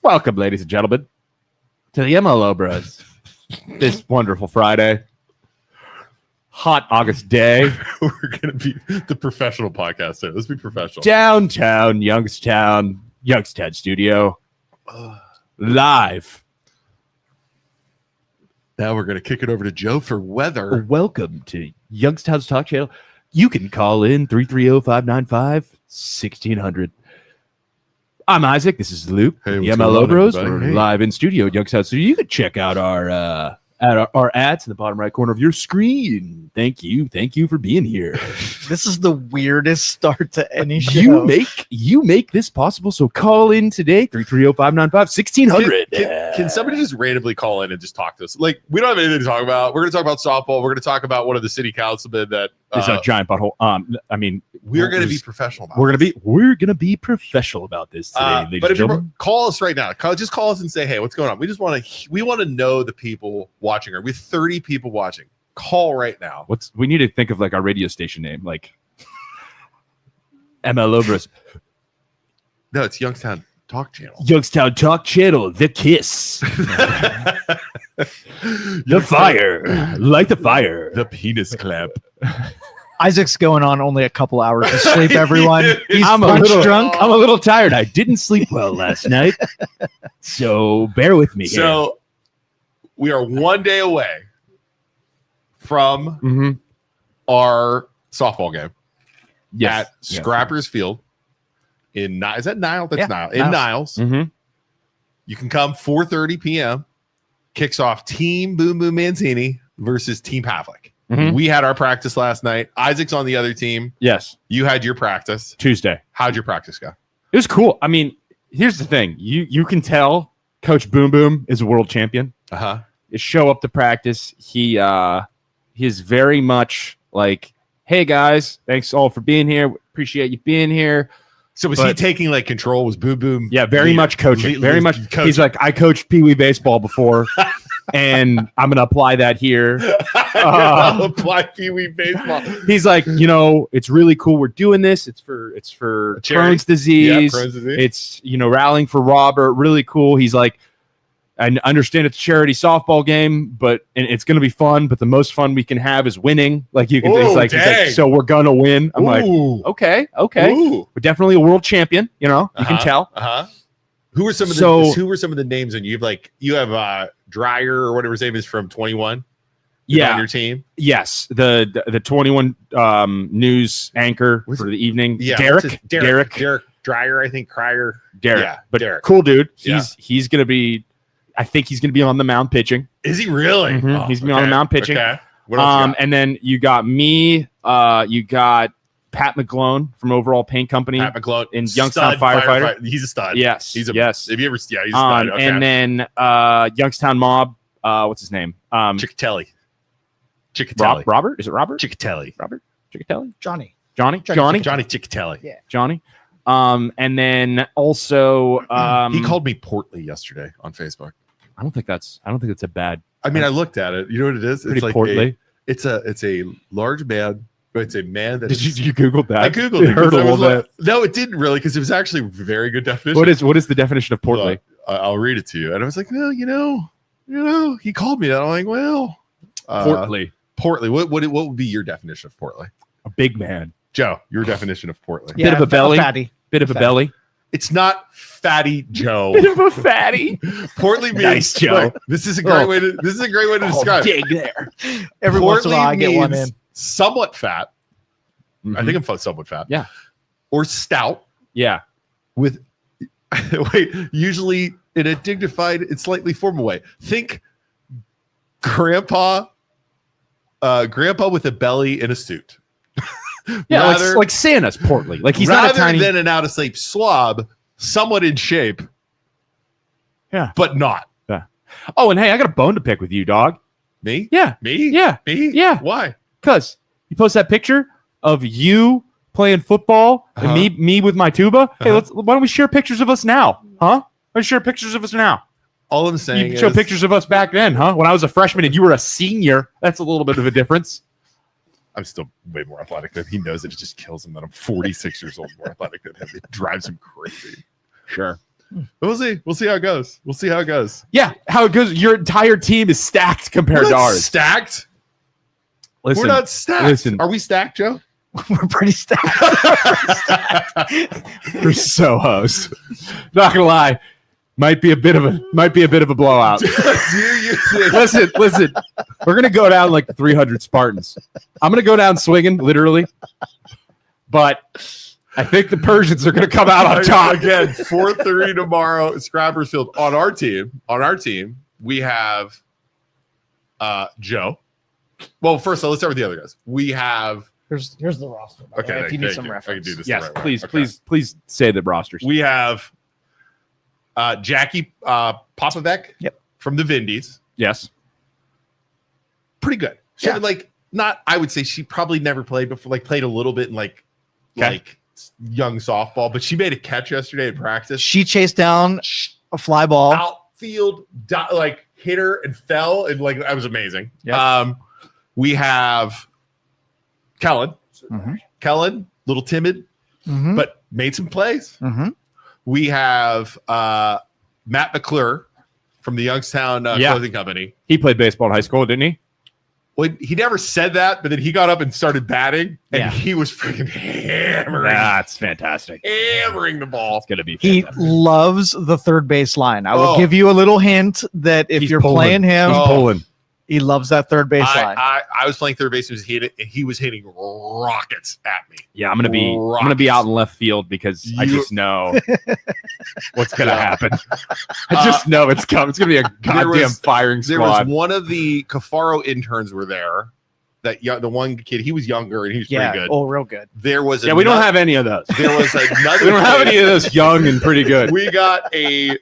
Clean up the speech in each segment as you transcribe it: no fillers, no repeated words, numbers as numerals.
Welcome, ladies and gentlemen, to the MLO Bros. This wonderful Friday, hot August day. We're going to be the professional podcast today. Let's be professional. Downtown Youngstown studio, live. Now we're going to kick it over to Joe for weather. Welcome to Youngstown's Talk Channel. You can call in 330-595-1600. I'm Isaac. This is Luke. Hey, the what's MLO going on, Bros. everybody? We're live in studio, Youngstown. So you can check out our ads in the bottom right corner of your screen. Thank you for being here. This is the weirdest start to any show. You make this possible. So call in today, 330-595-1600. Can somebody just randomly call in and just talk to us? Like, we don't have anything to talk about. We're going to talk about softball. We're going to talk about one of the city councilmen that It's a giant butthole. we're going to be professional about. We're gonna be professional about this today. ladies But and if you gentlemen. call us right now, just call us and say, "Hey, what's going on?" We want to know the people watching. We have 30 people watching. Call right now. We need to think of like our radio station name, like MLO Bros. No, it's Youngstown Talk Channel. Youngstown Talk Channel, The Kiss, The Fire, Light the Fire, The penis clamp. Isaac's going on only a couple hours of sleep, everyone. He's I'm punch a drunk. little tired. I didn't sleep well last night, so bear with me. So we are one day away from here. our softball game Yes. at Scrappers Field in is that Niles? That's Yeah, Niles. In Niles. Mm-hmm. You can come 4:30 p.m. Kicks off Team Boom Boom Mancini versus Team Pavlik. Mhm. We had our practice last night. Isaac's on the other team. Yes, You had your practice. Tuesday. How'd your practice go? It was cool. I mean, here's the thing. You can tell Coach Boom Boom is a world champion. Uh-huh. You show up to practice. He's very much like, hey guys, thanks all for being here. Appreciate you being here. So was he taking like control? Was Boom Boom? Yeah, very leader? much coaching. Very much. coaching. He's like, I coached Pee Wee baseball before, and I'm gonna apply that here. I'll apply Pee Wee baseball. He's like, it's really cool. We're doing this. It's for Charity. Crohn's disease. Yeah, Crohn's disease. It's rallying for Robert. Really cool. He's like, I understand it's a charity softball game, and it's going to be fun. But the most fun we can have is winning. Like you can, Ooh, he's like, so we're gonna win. I'm like, Ooh. okay, Ooh. we're definitely a world champion. You can tell. Uh-huh. Who were some of the names? And you have Dreyer or whatever his name is from 21. On your team. Yes, the 21 news anchor for the evening. Yeah, Derek Dreyer, I think. Cryer. Derek, Yeah, but Derek. cool dude. Yeah. He's gonna be. I think he's gonna be on the mound pitching. Is he really? Mhm. He's gonna be on the mound pitching. Okay. What else you got? And then you got me. You got Pat McGlone from Overall Paint Company. Pat McGlone in Youngstown firefighter. He's a stud. Yes, He's a yes. Have you ever? Yeah, he's a stud. Okay. And then Youngstown Mob. What's his name? Chickatelli. Robert? Is it Robert? Chickatelli. Robert Chickatelli? Johnny. Johnny Chickatelli. Yeah. Johnny. And then also He called me portly yesterday on Facebook. I don't think that's a bad. I mean, I looked at it. You know what it is? Pretty It's like portly. it's a large man, but it's a man that Did you Google that? I googled it. it. Hurt a because I little was bit. like- no, it didn't really, because it was actually a very good definition. What is the definition of portly? I'll read it to you. And I was like, well, he called me that. I'm like, well, Portly, portly. What would be your definition of portly? a big man, Joe, your definition of portly. Bit of a belly. Fatty. bit of a belly, It's not fatty Joe. bit of a fatty. Portly means Nice, Joe. look, this is a great way to describe it. dig there. Every once in a while, I get one means in. somewhat fat. Mhm. I think I'm somewhat fat. Yeah. Or stout Yeah. with usually in a dignified and slightly formal way. Think grandpa with a belly in a suit. Yeah, Rather- like Santa's portly. Like he's not a rather tiny. than an out of shape slob, somewhat in shape. Yeah. But not. Oh, and hey, I got a bone to pick with you, dog. Me? Yeah. Me? Yeah. Me? Yeah. Why? Because you post that picture of you playing football and me with my tuba. Hey, why don't we share pictures of us now? Huh? Let's share pictures of us now. All I'm saying You show is pictures of us back then, huh? When I was a freshman and you were a senior. That's a little bit of a difference. I'm still way more athletic than he knows. It just kills him that I'm 46 years old, more athletic than him. It drives him crazy. Sure. We'll see. We'll see how it goes. We'll see how it goes. Yeah, how it goes. Your entire team is stacked compared We're to not ours. stacked. Listen, We're not stacked. Listen. Are we stacked, Joe? We're pretty stacked. We're so host. Not gonna lie, might be a bit of a blowout. listen. We're gonna go down like 300 Spartans. I'm gonna go down swinging, literally. But I think the Persians are gonna come out on top again. 4:30 tomorrow at Scrappers Field. On our team, we have Joe. Well, first of all, let's start with the other guys. We have. Here's the roster. Okay, if you need some I reference. can do this. Yes, the right way. please say the rosters. We have Jackie Popovic. Yep. From the Vindies. Yes. Pretty good. She not. I would say she probably never played before. Like played a little bit in like young softball, but she made a catch yesterday in practice. She chased down a fly ball. Outfield, hit her and fell, and like that was amazing. Yep. We have Kellen. Mm-hmm. Kellen, little timid, but made some plays. Mm-hmm. We have Matt McClure from the Youngstown clothing company. He played baseball in high school, didn't he? Well, he never said that, but then he got up and started batting, and he was freaking hammering. That's fantastic. Hammering the ball. It's gonna be He fantastic. loves the third base line. I will give you a little hint that if you're playing him, He's pulling. he loves that third base line. I was playing third base, and he was hitting rockets at me. Yeah, I'm gonna be out in left field because I just know what's gonna happen. I just know it's coming. It's gonna be a goddamn firing There was squad. one of the Cafaro interns were there. The one kid, he was younger and he was pretty good. Oh, real good. There was we don't have any of those. There was another. We don't have any of those young and pretty good. We got a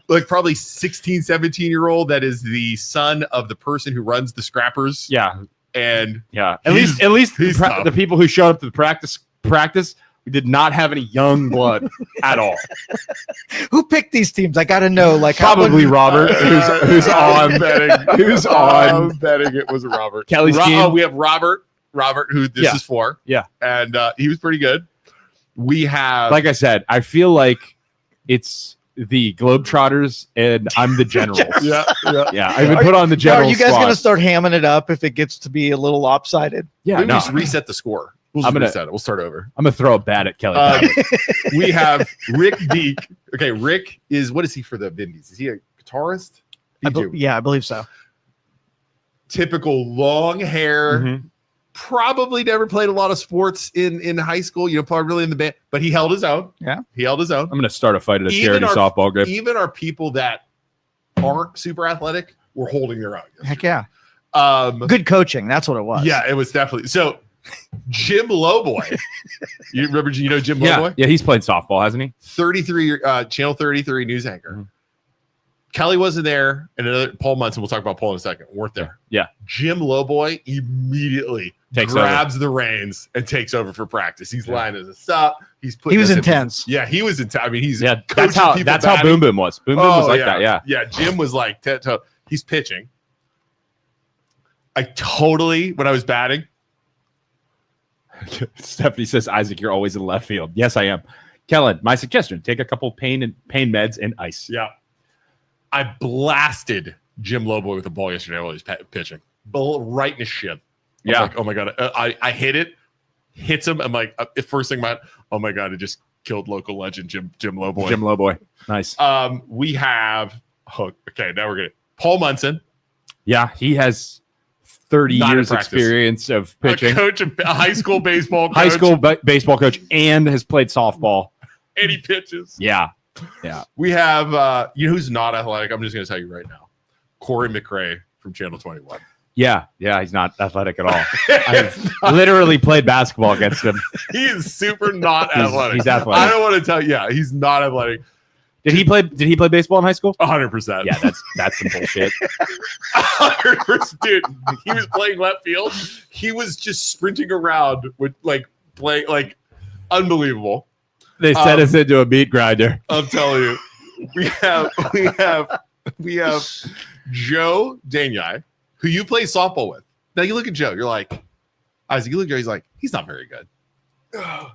probably 16, 17-year-old that is the son of the person who runs the Scrappers. Yeah. And at least the people who showed up to the practice, we did not have any young blood at all. Who picked these teams? I got to know. Like probably Robert, who's on betting. Who's on I'm betting it was Robert. Kelly's team. We have Robert, who this is for. Yeah. And he was pretty good. We have, like I said, I feel like it's the Globetrotters and I'm the Generals. yeah. I've been put on the General. Are you guys squad. going to start hamming it up if it gets to be a little lopsided? Yeah, we just reset the score. We'll reset it. We'll start over. I'm gonna throw a bat at Kelly. We have Rick Deek. Okay, Rick what is he for the Vindies? Is he a guitarist? I believe so. Typical long hair. Mm-hmm. Probably never played a lot of sports in high school. Probably really in the band, but he held his own. Yeah, he held his own. I'm gonna start a fight at a charity softball game. Even our people that aren't super athletic were holding their own. Heck yeah. Good coaching. That's what it was. Yeah, it was definitely so. Jim Lowboy. You remember Jim Lowboy? Yeah, he's played softball, hasn't he? 33 Channel 33 news anchor. Mm-hmm. Kelly wasn't there, and another Paul Munson, we'll talk about Paul in a second, weren't there. Yeah. Jim Lowboy immediately grabs the reins and takes over for practice. He's lining us up. He was intense. He was intense. I mean, that's how Boom Boom was. Boom Boom was like that. Yeah. Yeah. Jim was like he's pitching. When I was batting. Stephanie says, Isaac, you're always in left field. Yes, I am. Kellen, my suggestion: take a couple pain meds and ice. Yeah. I blasted Jim Lowboy with the ball yesterday while he was pitching. Right in his shin. Yeah. Like, oh my God. I hit it, hits him. I'm like, first thing oh my God, it just killed local legend Jim Lowboy. Jim Lowboy. Nice. We have, okay, now we're good. Paul Munson. Yeah, he has 30 years experience of pitching. A high school baseball coach. High school baseball coach and has played softball. And he pitches. Yeah. We have, who's not athletic? I'm just going to tell you right now. Corey McRae from Channel 21. Yeah, he's not athletic at all. I've literally played basketball against him. He is super not athletic. He's athletic. I don't want to tell you. Yeah, he's not athletic. Did he play baseball in high school? 100%. Yeah, that's some bullshit. 100%. Dude, he was playing left field. He was just sprinting around with playing unbelievable. They set us into a meat grinder. I'm telling you. We have Joe Danyi, who you play softball with. Now you look at Joe, you're like, Isaac, you look at Joe, he's like, he's not very good.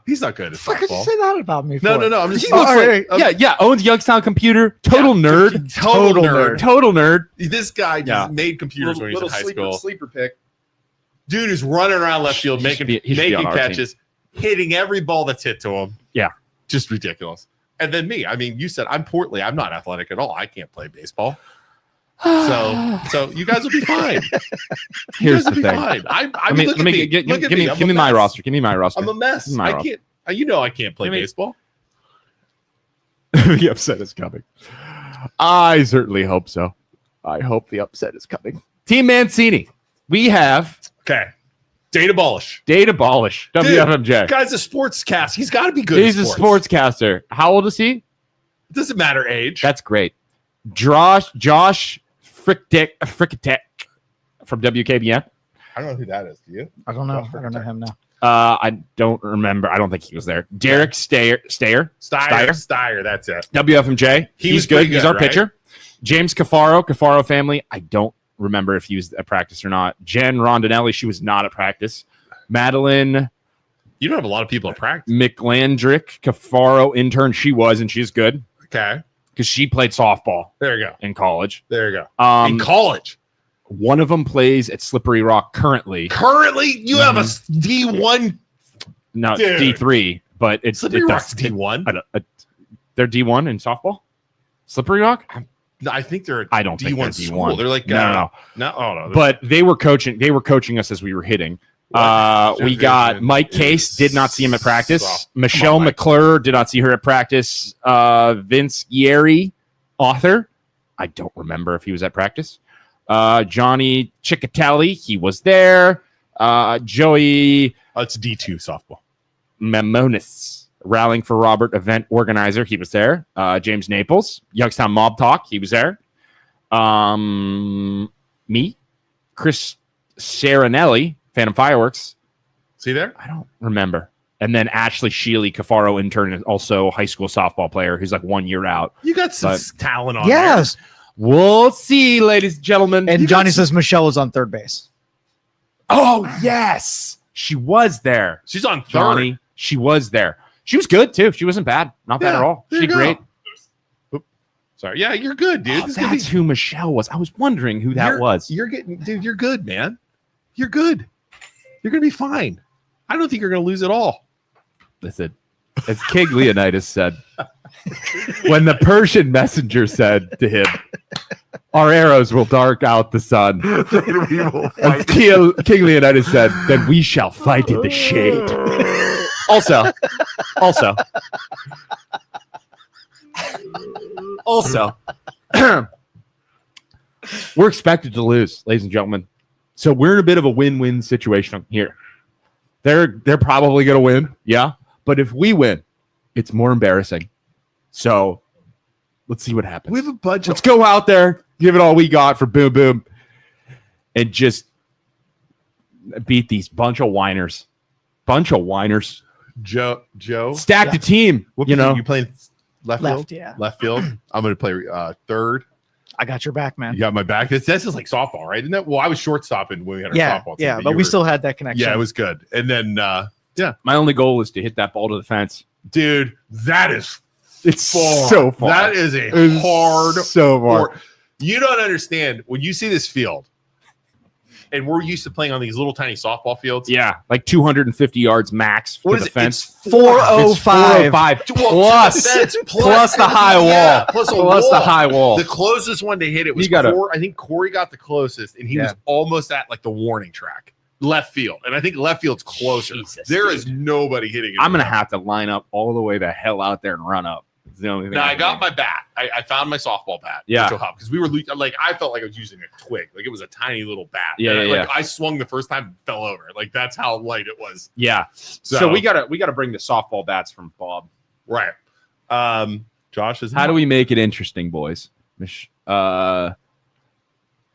He's not good at Fuck could you softball. say that about me? No. for? I'm just. He looks like, owns Youngstown Computer. Total nerd. Total nerd. Total nerd. This guy just made computers when he was in high school. Sleeper pick. Dude is running around left field, He should making be on our catches, hitting every ball that's hit to him. Yeah. Just ridiculous. And then me. I mean, you said I'm portly. I'm not athletic at all. I can't play baseball. So you guys will be fine. Here's the thing. Fine. Give me my roster. Give me my roster. I'm a mess. I can't. I can't play baseball. The upset is coming. I certainly hope so. I hope the upset is coming. Team Mancini. We have Data Abolish. WFMJ. Guy's a sportscast. He's got to be good. He's a sportscaster. How old is he? It doesn't matter age. That's great. Josh Fricketek from WKBN. I don't know who that is. Do you? I don't know. I don't know him now. I don't remember. I don't think he was there. Derek Steyer. That's it. WFMJ. He's good. He's our right? pitcher. James Cafaro family. I don't remember if he was at practice or not. Jen Rondinelli. She was not at practice. Madeline. You don't have a lot of people at practice. McLandrick Cafaro intern. She was, and she's good Okay. because she played softball There you go. in college. There you go. In college. One of them plays at Slippery Rock currently. Currently, you have a D1. No, Dude. D3, but it's Slippery Rock's D1. They're D1 in softball. Slippery Rock. I think they're a I don't D1 think they're school. D1. They're like no. Oh no. But they were coaching. They were coaching us as we were hitting. We got Mike Case. Did not see him at practice. Michelle McClure did not see her at practice. Vince Yeri, author. I don't remember if he was at practice. Johnny Ciccatelli, he was there. Joey it's D2 softball. Memonis, rallying for Robert event organizer, he was there. James Naples, Youngstown Mob Talk, he was there. Me, Chris Serenelli, Phantom Fireworks. See there? I don't remember. And then Ashley Sheely, Cafaro intern, and also high school softball player who's like 1 year out. You got some talent on Yes. We'll see, ladies and gentlemen. And Johnny says Michelle was on third base. Oh, yes. She was there. there. She's on third. Johnny, she was there. She was good, too. She wasn't bad. Not bad at all. there She you go. great. Oop. Sorry. Yeah, you're good, dude. Oh, This is gonna that's who Michelle was. I was wondering who that was. You're good, man. You're good. You're gonna be fine. I don't think you're gonna lose at all. Listen, as King Leonidas said, when the Persian messenger said to him, our arrows will dark out the sun. As King Leonidas said, then we shall fight in the shade. Also, we're expected to lose, ladies and gentlemen. So we're in a bit of a win-win situation here. They're probably going to win, yeah. But if we win, it's more embarrassing. So let's see what happens. We have a budget. Let's go out there, give it all we got for Boom Boom, and just beat these bunch of whiners. Joe. Stack the team. You playing left field? Yeah. Left field. I'm going to play third. I got your back, man. You got my back. That's just like softball, right? Isn't that? Well, I was shortstopping when we had our softball team. Yeah, but we still had that connection. Yeah, it was good. And then, My only goal is to hit that ball to the fence. dude, that is It's far. so far. That is a It's hard. so far. You don't understand when you see this field, and we're used to playing on these little tiny softball fields. Yeah, like 250 yards max What to is the it? fence. It's 405. 405 Well, plus that's plus the high wall. Yeah, plus a Plus the wall. high wall. The closest one to hit it was You gotta- Corey. I think Corey got the closest, and he was almost at like the warning track, left field. And I think left field's closer. Jesus, There is nobody hitting it. I'm gonna have to line up all the way the hell out there and run up. It's the only thing. Now I can got do. my bat. I found my softball bat. Yeah. Because we were like I felt like I was using a twig. Like it was a tiny little bat. Yeah, And yeah, I swung the first time and fell over. Like that's how light it was. Yeah. So we gotta bring the softball bats from Bob. Right. Josh is How do we make it interesting, boys?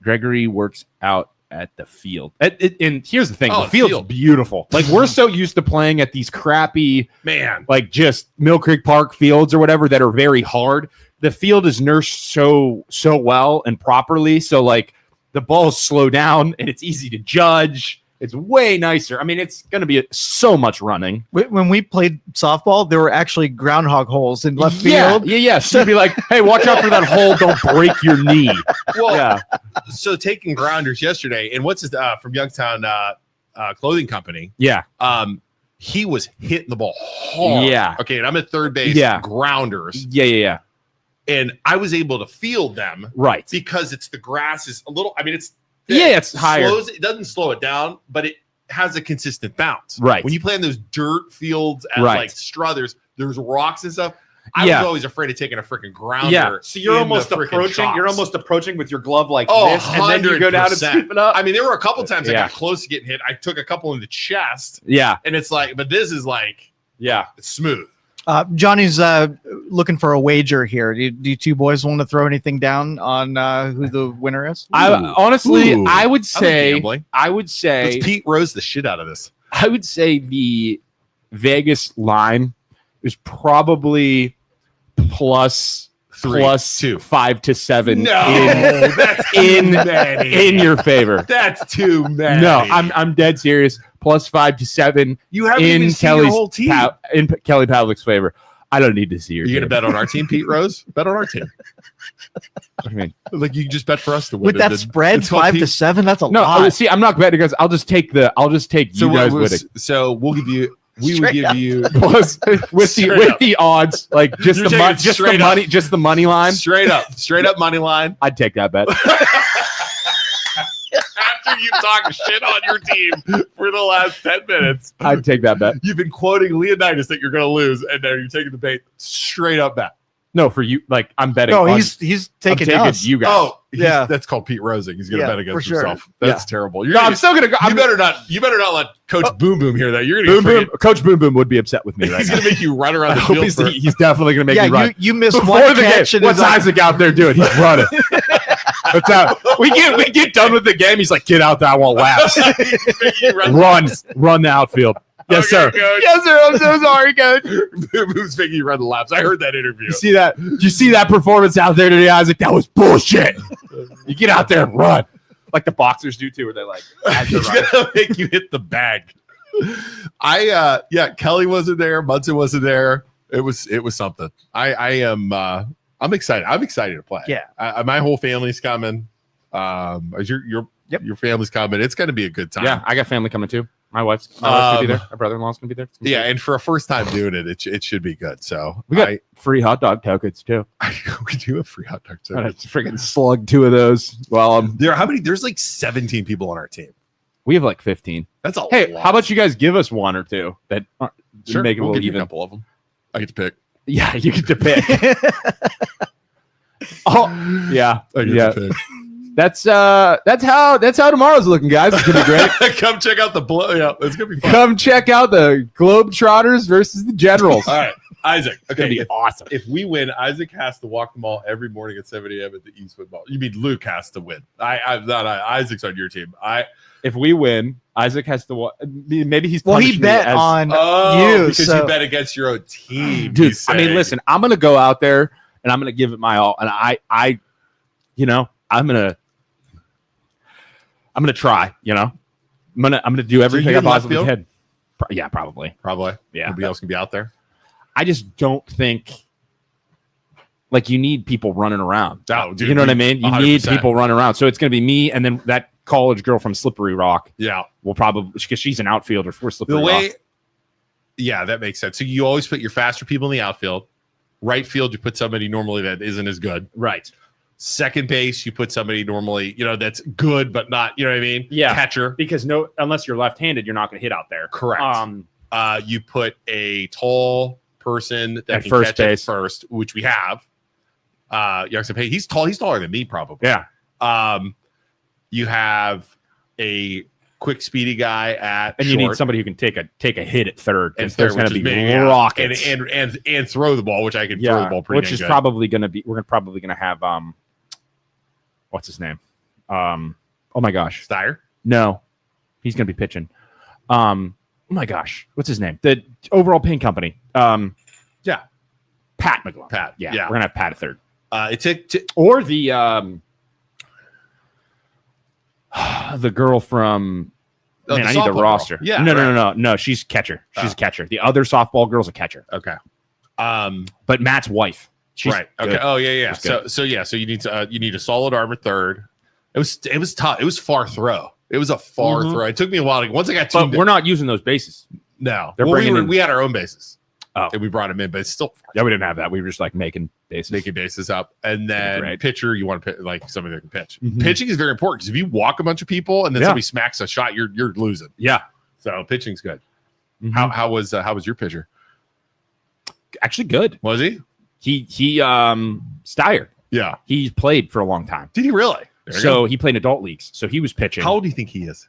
Gregory works out at the field. And here's the thing: Oh, the field's field. beautiful. Like we're so used to playing at these crappy, man? like just Mill Creek Park fields or whatever that are very hard. The field is nursed so well and properly, so like the balls slow down and it's easy to judge. It's way nicer. I mean, it's going to be so much running. When we played softball, there were actually groundhog holes in left field. Yeah. So you'd be like, hey, watch out for that hole. Don't break your knee. Well, Yeah. So taking grounders yesterday, and what's his from Youngstown clothing company? Yeah. He was hitting the ball hard. Yeah. Okay, and I'm at third base. Yeah. Grounders. Yeah. And I was able to field them. Right. Because it's the grass is a little. I mean, it's higher. It doesn't slow it down, but it has a consistent bounce. Right. When you play in those dirt fields at like Struthers, there's rocks and stuff. I was always afraid of taking a freaking grounder. Yeah. So you're almost approaching. Chops. You're almost approaching with your glove like Oh, this, and then you go down and 100%. scoop it up. I mean, there were a couple times I Yeah. got close to getting hit. I took a couple in the chest, Yeah. and it's like, but this is like, Yeah. it's smooth. Johnny's looking for a wager here. Do you two boys want to throw anything down on who the winner is? Honestly, Ooh. I would I say, like gambling. say, Let's Pete Rose the shit out of this. I would say the Vegas line is probably plus 2. 5 to 7 that's in your favor. That's too many. No, I'm dead serious. Plus 5 to 7 You haven't in even seen your whole team. in Kelly Pavlik's favor. I don't need to see your You gonna team. bet on our team, Pete Rose? Bet on our team. I mean, Like you can just bet for us to win. With that spread, It's called 5 to Pete- 7, that's a no, lot. see, I'm not betting because I'll just take you guys winning. So we'll give you. We would Straight give up. you Plus, with Straight up. the odds, like just You're the taking straight up. money, just the money line. straight up money line. I'd take that bet. After you talk shit on your team for the last 10 minutes, I'd take that bet. you've been quoting Leonidas that you're going to lose, and now you're taking the bait. Straight up bet. No, for you, like I'm betting. No, on- he's I'm taking taking us. you guys. Oh, Yeah. that's called Pete Rosing. He's going to Yeah, bet against for sure. himself. That's terrible. You're No, gonna- I'm still gonna go. you better not. You better not let Coach Boom Boom hear that. You're going Boom Boom. Coach Boom Boom would be upset with me right He's now. going to make you run around I the hope field. he's definitely gonna make Yeah, me run. you missed Before one the catch. game, And what's it's like- Isaac out there doing? He's running. That's how we get done with the game. He's like, get out there. I want laps. Run the outfield. Yes, sir. Coach. Yes, sir. I'm so sorry, coach. Boom Boom's making you run the laps. I heard that interview. You see that? You see that performance out there today, Isaac? That was bullshit. You get out there and run, like the boxers do too, where they're like, as they're He's running. gonna make you hit the bag. Kelly wasn't there. Munson wasn't there. It was something. I'm excited. I'm excited to play. Yeah. My whole family's coming. Your family's coming. It's going to be a good time. Yeah, I got family coming too. My wife's gonna be there. My brother-in-law's gonna be there. It's gonna be Yeah, great. and for a first time doing it, it should be good. So We got free hot dog tokens too. we do have free hot dog I'm gonna service. freaking slug 2 of those. Well, How many? There's like 17 people on our team. we have like 15. That's a Hey, lot. how about you guys give us 1 or 2 that Sure, make it a we'll little give you a even? couple of them. I get to pick. Yeah, you get to pick. Oh, yeah, I get yeah. to pick. That's how tomorrow's looking, guys. It's gonna be great. Come check out the blow. Yeah, it's gonna be fun. Come check out the Globetrotters versus the Generals. All right, Isaac. It's gonna Okay, be awesome. if we win, Isaac has to walk the mall every morning at 7 a.m. at the Eastwood Mall. You mean Luke has to win? I'm not. Isaac's on your team. If we win, Isaac has to. Maybe he's Well, he punishing me bet as- on you. because So you bet against your own team, dude. he's I mean, saying. listen. I'm gonna go out there and I'm gonna give it my all, and I'm gonna try. I'm gonna do everything you I in left possibly field? can. Yeah, probably. Probably. Yeah. Nobody else can be out there. I just don't think like you need people running around. Oh, dude, you know what I mean? You 100%. need people running around. So it's going to be me and then that college girl from Slippery Rock Yeah. will probably because she's an outfielder for Slippery The way. Rock. Yeah, that makes sense. So you always put your faster people in the outfield. Right field, you put somebody normally that isn't as good. Right. Second base, you put somebody normally, that's good, but not, you know what I mean? Yeah. Catcher. Because unless you're left-handed, you're not going to hit out there. Correct. You put a tall person that At can first catch at base. first, which we have. Youngstown, hey, he's tall. He's taller than me, probably. Yeah. You have a quick, speedy guy at And you short need somebody who can take a hit at third. and Because there's third, going which to is be me, yeah. rockets. and throw the ball, which I can throw the ball pretty which dang is good. probably going to be. We're probably going to have what's his name? Oh my gosh, Steyer. no, he's going to be pitching. Oh my gosh, what's his name? The overall paint company. Yeah. Pat McGlone. Pat. Yeah, Yeah. we're gonna have Pat at third. Or Or the girl from Oh, Man, the I need the softball girl. roster. Yeah, No. She's catcher. She's a catcher. The other softball girl's a catcher. Okay. But Matt's wife. She's Right. Okay. good. Oh yeah. She's good. So you need a solid armor third. It was tough. It was far throw. It was a far throw. It took me a while. Once I got But we're not using those bases. no. They're bringing in- we had our own bases. Oh. And we brought them in, but it's still Yeah, we didn't have that. We were just like making bases. making bases up. And then Right. pitcher, you want to like somebody that can pitch. Mhm. Pitching is very important because if you walk a bunch of people and then Yeah. somebody smacks a shot, you're losing. Yeah. So pitching's good. Mhm. How was your pitcher? Actually good. Was he? He Steyer. Yeah. He played for a long time. Did he really? There you So go. he played adult leagues. So he was pitching. How old do you think he is?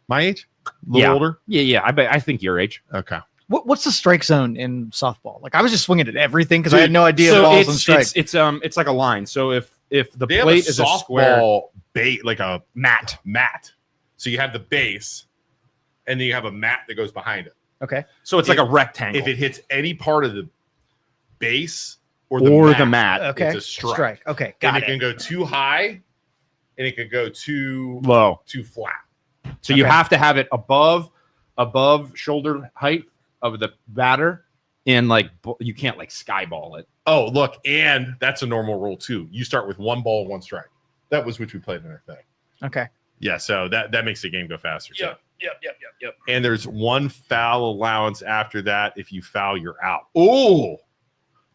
My age? A little Yeah. older? Yeah. I think your age. Okay. What's the strike zone in softball? Like I was just swinging at everything because I had no idea the So balls and strike. it's like a line. So if the They have plate is a square softball bait, like a mat. So you have the base, and then you have a mat that goes behind it. Okay. So it's like a rectangle. If it hits any part of the base or or the the mat, mat Okay. it's a strike. Okay. And Got it it. can go too high, and it can go too low. flat. So you Okay. have to have it above shoulder height of the batter, and like you can't like skyball it. Oh, look, and that's a normal rule too. You start with one ball, one strike. That was which we played in our thing. Okay. Yeah, so that makes the game go faster. too. Yep. And there's one foul allowance after that. If you foul, you're out. Oh,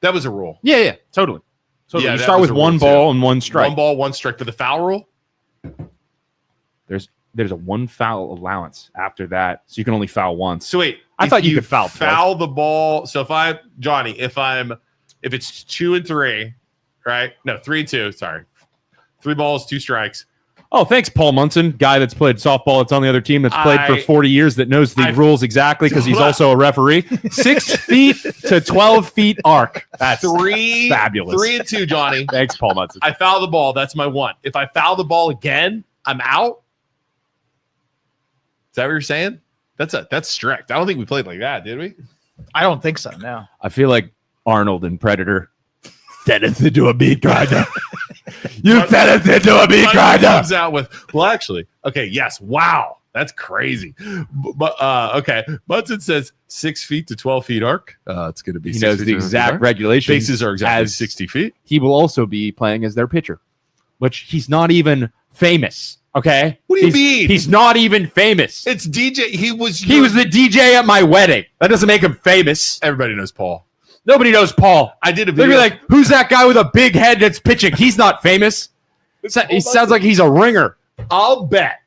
that was a rule. Yeah, totally. So Yeah, you that start was with a rule one too. ball and one strike. One ball, one strike. But the foul rule, There's a one foul allowance after that, so you can only foul once. so wait, I if thought you could foul the ball. So if it's 2 and 3, right? No, 3 and 2. Sorry, 3 balls, 2 strikes. Oh, thanks, Paul Munson, guy that's played softball. That's on the other team that's played for 40 years that knows the rules exactly because he's Hold on. also a referee. 6 feet to 12 feet arc. That's 3 fabulous. 3 and 2, Johnny. Thanks, Paul Munson. I foul the ball. That's my one. If I foul the ball again, I'm out. Is that what you're saying? That's strict. I don't think we played like that, did we? I don't think so. No. I feel like Arnold in Predator. Send us into a meat grinder. You sent us into a meat grinder. Comes out with actually, okay, yes, wow, that's crazy. But okay, Munson says 6 feet to 12 feet arc. It's going to be. He 6 knows feet the to 12 feet exact arc. regulations. Bases are exactly as 60 feet. He will also be playing as their pitcher, which he's not even famous. Okay, What do you mean? He's not even famous. It's DJ. He was the DJ at my wedding. That doesn't make him famous. Everybody knows Paul. Nobody knows Paul. I did a They'd video. be like, "Who's that guy with a big head that's pitching? He's not famous." He sounds like he's a ringer. I'll bet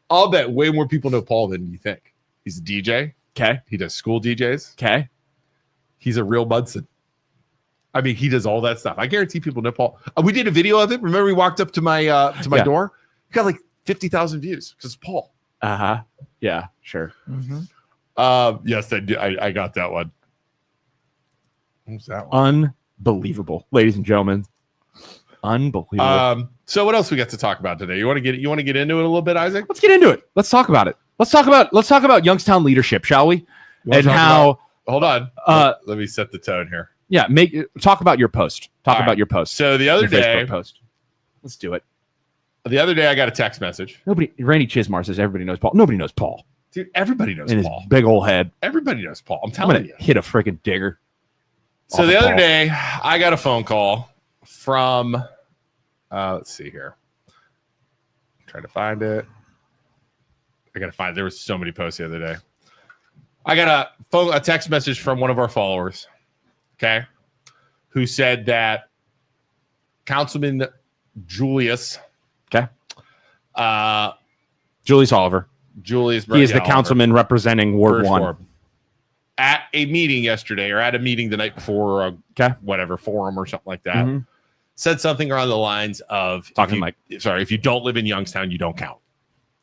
way more people know Paul than you think. He's a DJ. Okay, He does school DJs. okay. He's a real Munson. I mean, he does all that stuff. I guarantee people know Paul. We did a video of it. Remember, we walked up to my Yeah. door. He got like 50,000 views because it's Paul. Yeah, sure. Mm-hmm. Yes, I did. I got that one. What's that one? Unbelievable, ladies and gentlemen. Unbelievable. So what else we got to talk about today? You want to get into it a little bit, Isaac? Let's get into it. Let's talk about it. Let's talk about Youngstown leadership, shall we? You wanna And talk how about- hold on. Let me set the tone here. yeah, talk about your post. Talk All about right. your post. So the other Your day, Facebook post. Let's do it. I got a text message. Randy Chismar says everybody knows Paul. Nobody knows Paul. Dude, everybody knows In his Paul. big old head. Everybody knows Paul. I'm I'm telling gonna you. hit a freaking digger. So off the of other Paul. day, I got a phone call from, let's see here. Trying to find it. There was so many posts the other day. I got a text message from one of our followers, okay, who said that Councilman Julius, Okay. Julius Oliver. Julius, He is the Oliver, councilman representing Ward First 1. Ward, at a meeting yesterday, or at a meeting the night before, Okay. whatever forum or something like that. Mhm. Said something around the lines of if you don't live in Youngstown, you don't count.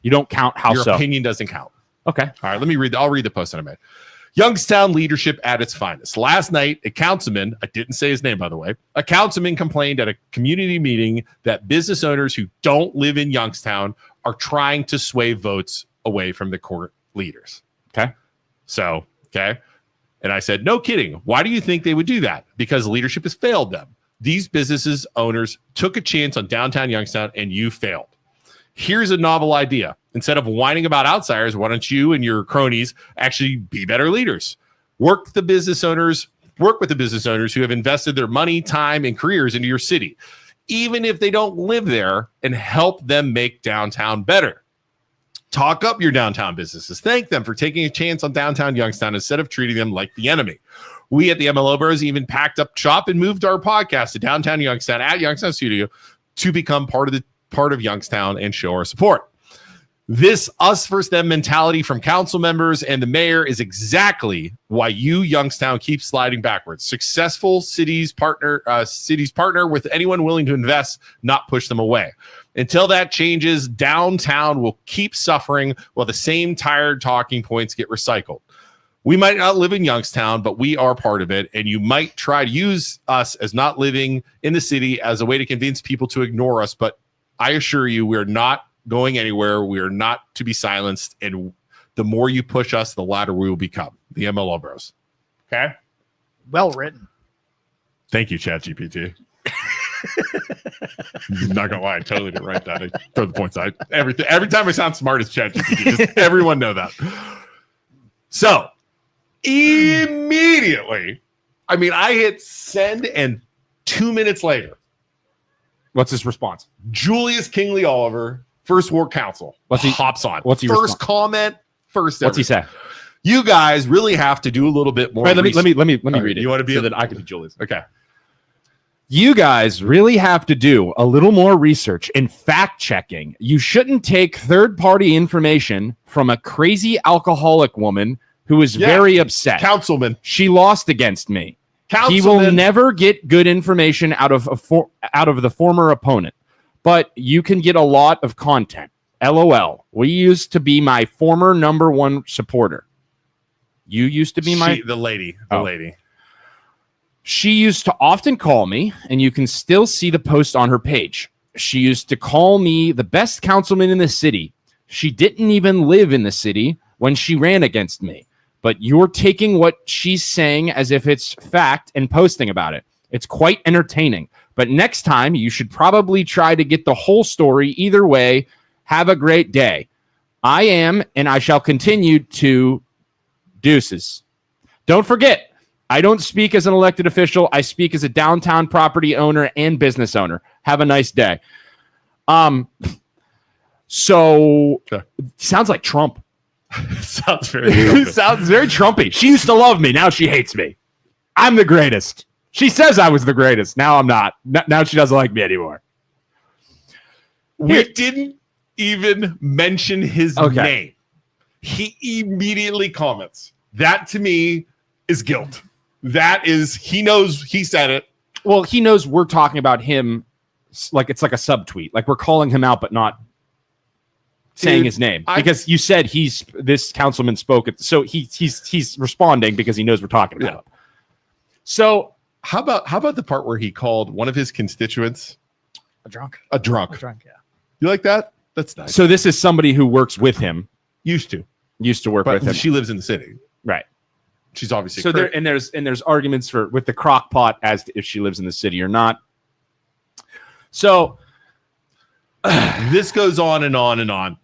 You don't count how Your so. opinion doesn't count. Okay. All right, I'll read the post that I made. Youngstown leadership at its finest. Last night, a councilman, I didn't say his name, by the way, a councilman complained at a community meeting that business owners who don't live in Youngstown are trying to sway votes away from the court leaders. Okay. So, okay. And I said, no kidding. Why do you think they would do that? Because leadership has failed them. These businesses owners took a chance on downtown Youngstown and you failed. Here's a novel idea. Instead of whining about outsiders, why don't you and your cronies actually be better leaders? Work with the business owners who have invested their money, time, and careers into your city, even if they don't live there, and help them make downtown better. Talk up your downtown businesses. Thank them for taking a chance on downtown Youngstown instead of treating them like the enemy. We at the MLO Bros even packed up shop and moved our podcast to downtown Youngstown at Youngstown Studio to become part of Youngstown and show our support. This us versus them mentality from council members and the mayor is exactly why Youngstown keeps sliding backwards. Successful cities partner with anyone willing to invest, not push them away. Until that changes, downtown will keep suffering while the same tired talking points get recycled. We might not live in Youngstown, but we are part of it, and you might try to use us as not living in the city as a way to convince people to ignore us, but I assure you we're not going anywhere. We are not to be silenced, and the more you push us, the louder we will become. The MLO Bros. Okay? Well written. Thank you, ChatGPT. I'm not gonna lie, I totally didn't write that. I throw the points out. Every time I sound smart, it's ChatGPT. Just everyone know that. So immediately, I hit send, and 2 minutes later, What's his response? Julius Oliver, First Ward Council, hops on. What's he first comment? First, what's he say? You guys really have to do a little bit more. Right, let me read it. You want to be so that I can be Julius? Okay. You guys really have to do a little more research and fact checking. You shouldn't take third-party information from a crazy alcoholic woman who is very upset. Councilman. She lost against me. Councilman. He will never get good information out of the former opponent, but you can get a lot of content. LOL. We used to be my former number one supporter. You used to be the lady. She used to often call me, and you can still see the post on her page. She used to call me the best councilman in the city. She didn't even live in the city when she ran against me. But you're taking what she's saying as if it's fact and posting about it. It's quite entertaining. But next time, you should probably try to get the whole story. Either way, have a great day. I am, and I shall continue to. Deuces. Don't forget, I don't speak as an elected official. I speak as a downtown property owner and business owner. Have a nice day. So sounds like Trump. Sounds very Trumpy. Sounds very Trumpy. She used to love me. Now she hates me. I'm the greatest. She says I was the greatest. Now I'm not. Now she doesn't like me anymore. We didn't even mention his name. He immediately comments. That to me is guilt. That is, he knows he said it. Well, he knows we're talking about him like it's like a subtweet. Like we're calling him out, but not saying his name. Because you said this councilman spoke. So he's responding because he knows we're talking about him. So how about the part where he called one of his constituents A drunk, yeah. You like that? That's nice. So this is somebody who works with him. Used to work with him. She lives in the city. Right. She's obviously so there's arguments with the crock pot as to if she lives in the city or not. So this goes on and on and on.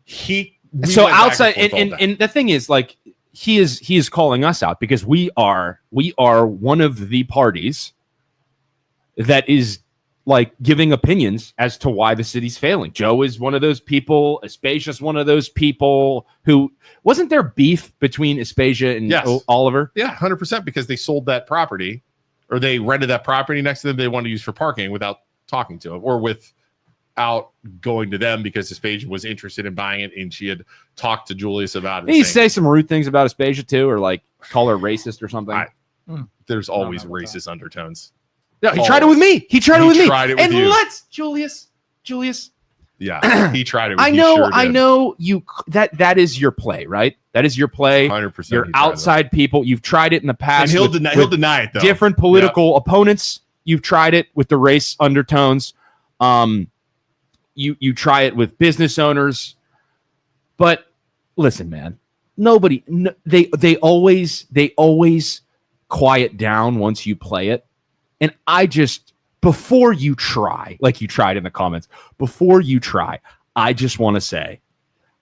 Outside and the thing is, like, he is calling us out because we are one of the parties that is like giving opinions as to why the city's failing. Joe is one of those people. Aspasia's one of those people who wasn't there beef between Aspasia and Oliver? Yeah, 100%, because they sold that property or they rented that property next to them they wanted to use for parking without talking to them or without going to them because Aspasia was interested in buying it and she had talked to Julius about it. Did he say some rude things about Aspasia too, or like call her racist or something? There's always racist undertones. No, he tried it with me. He tried it with me. And you. Julius. Yeah, he tried it with I know you. That is your play, right? That is your play. 100%. You're outside people. You've tried it in the past. And he'll deny it though. Different political opponents. You've tried it with the race undertones. You try it with business owners. But listen, man. They always quiet down once you play it. And I just, before you try, like you tried in the comments, before you try, I just want to say,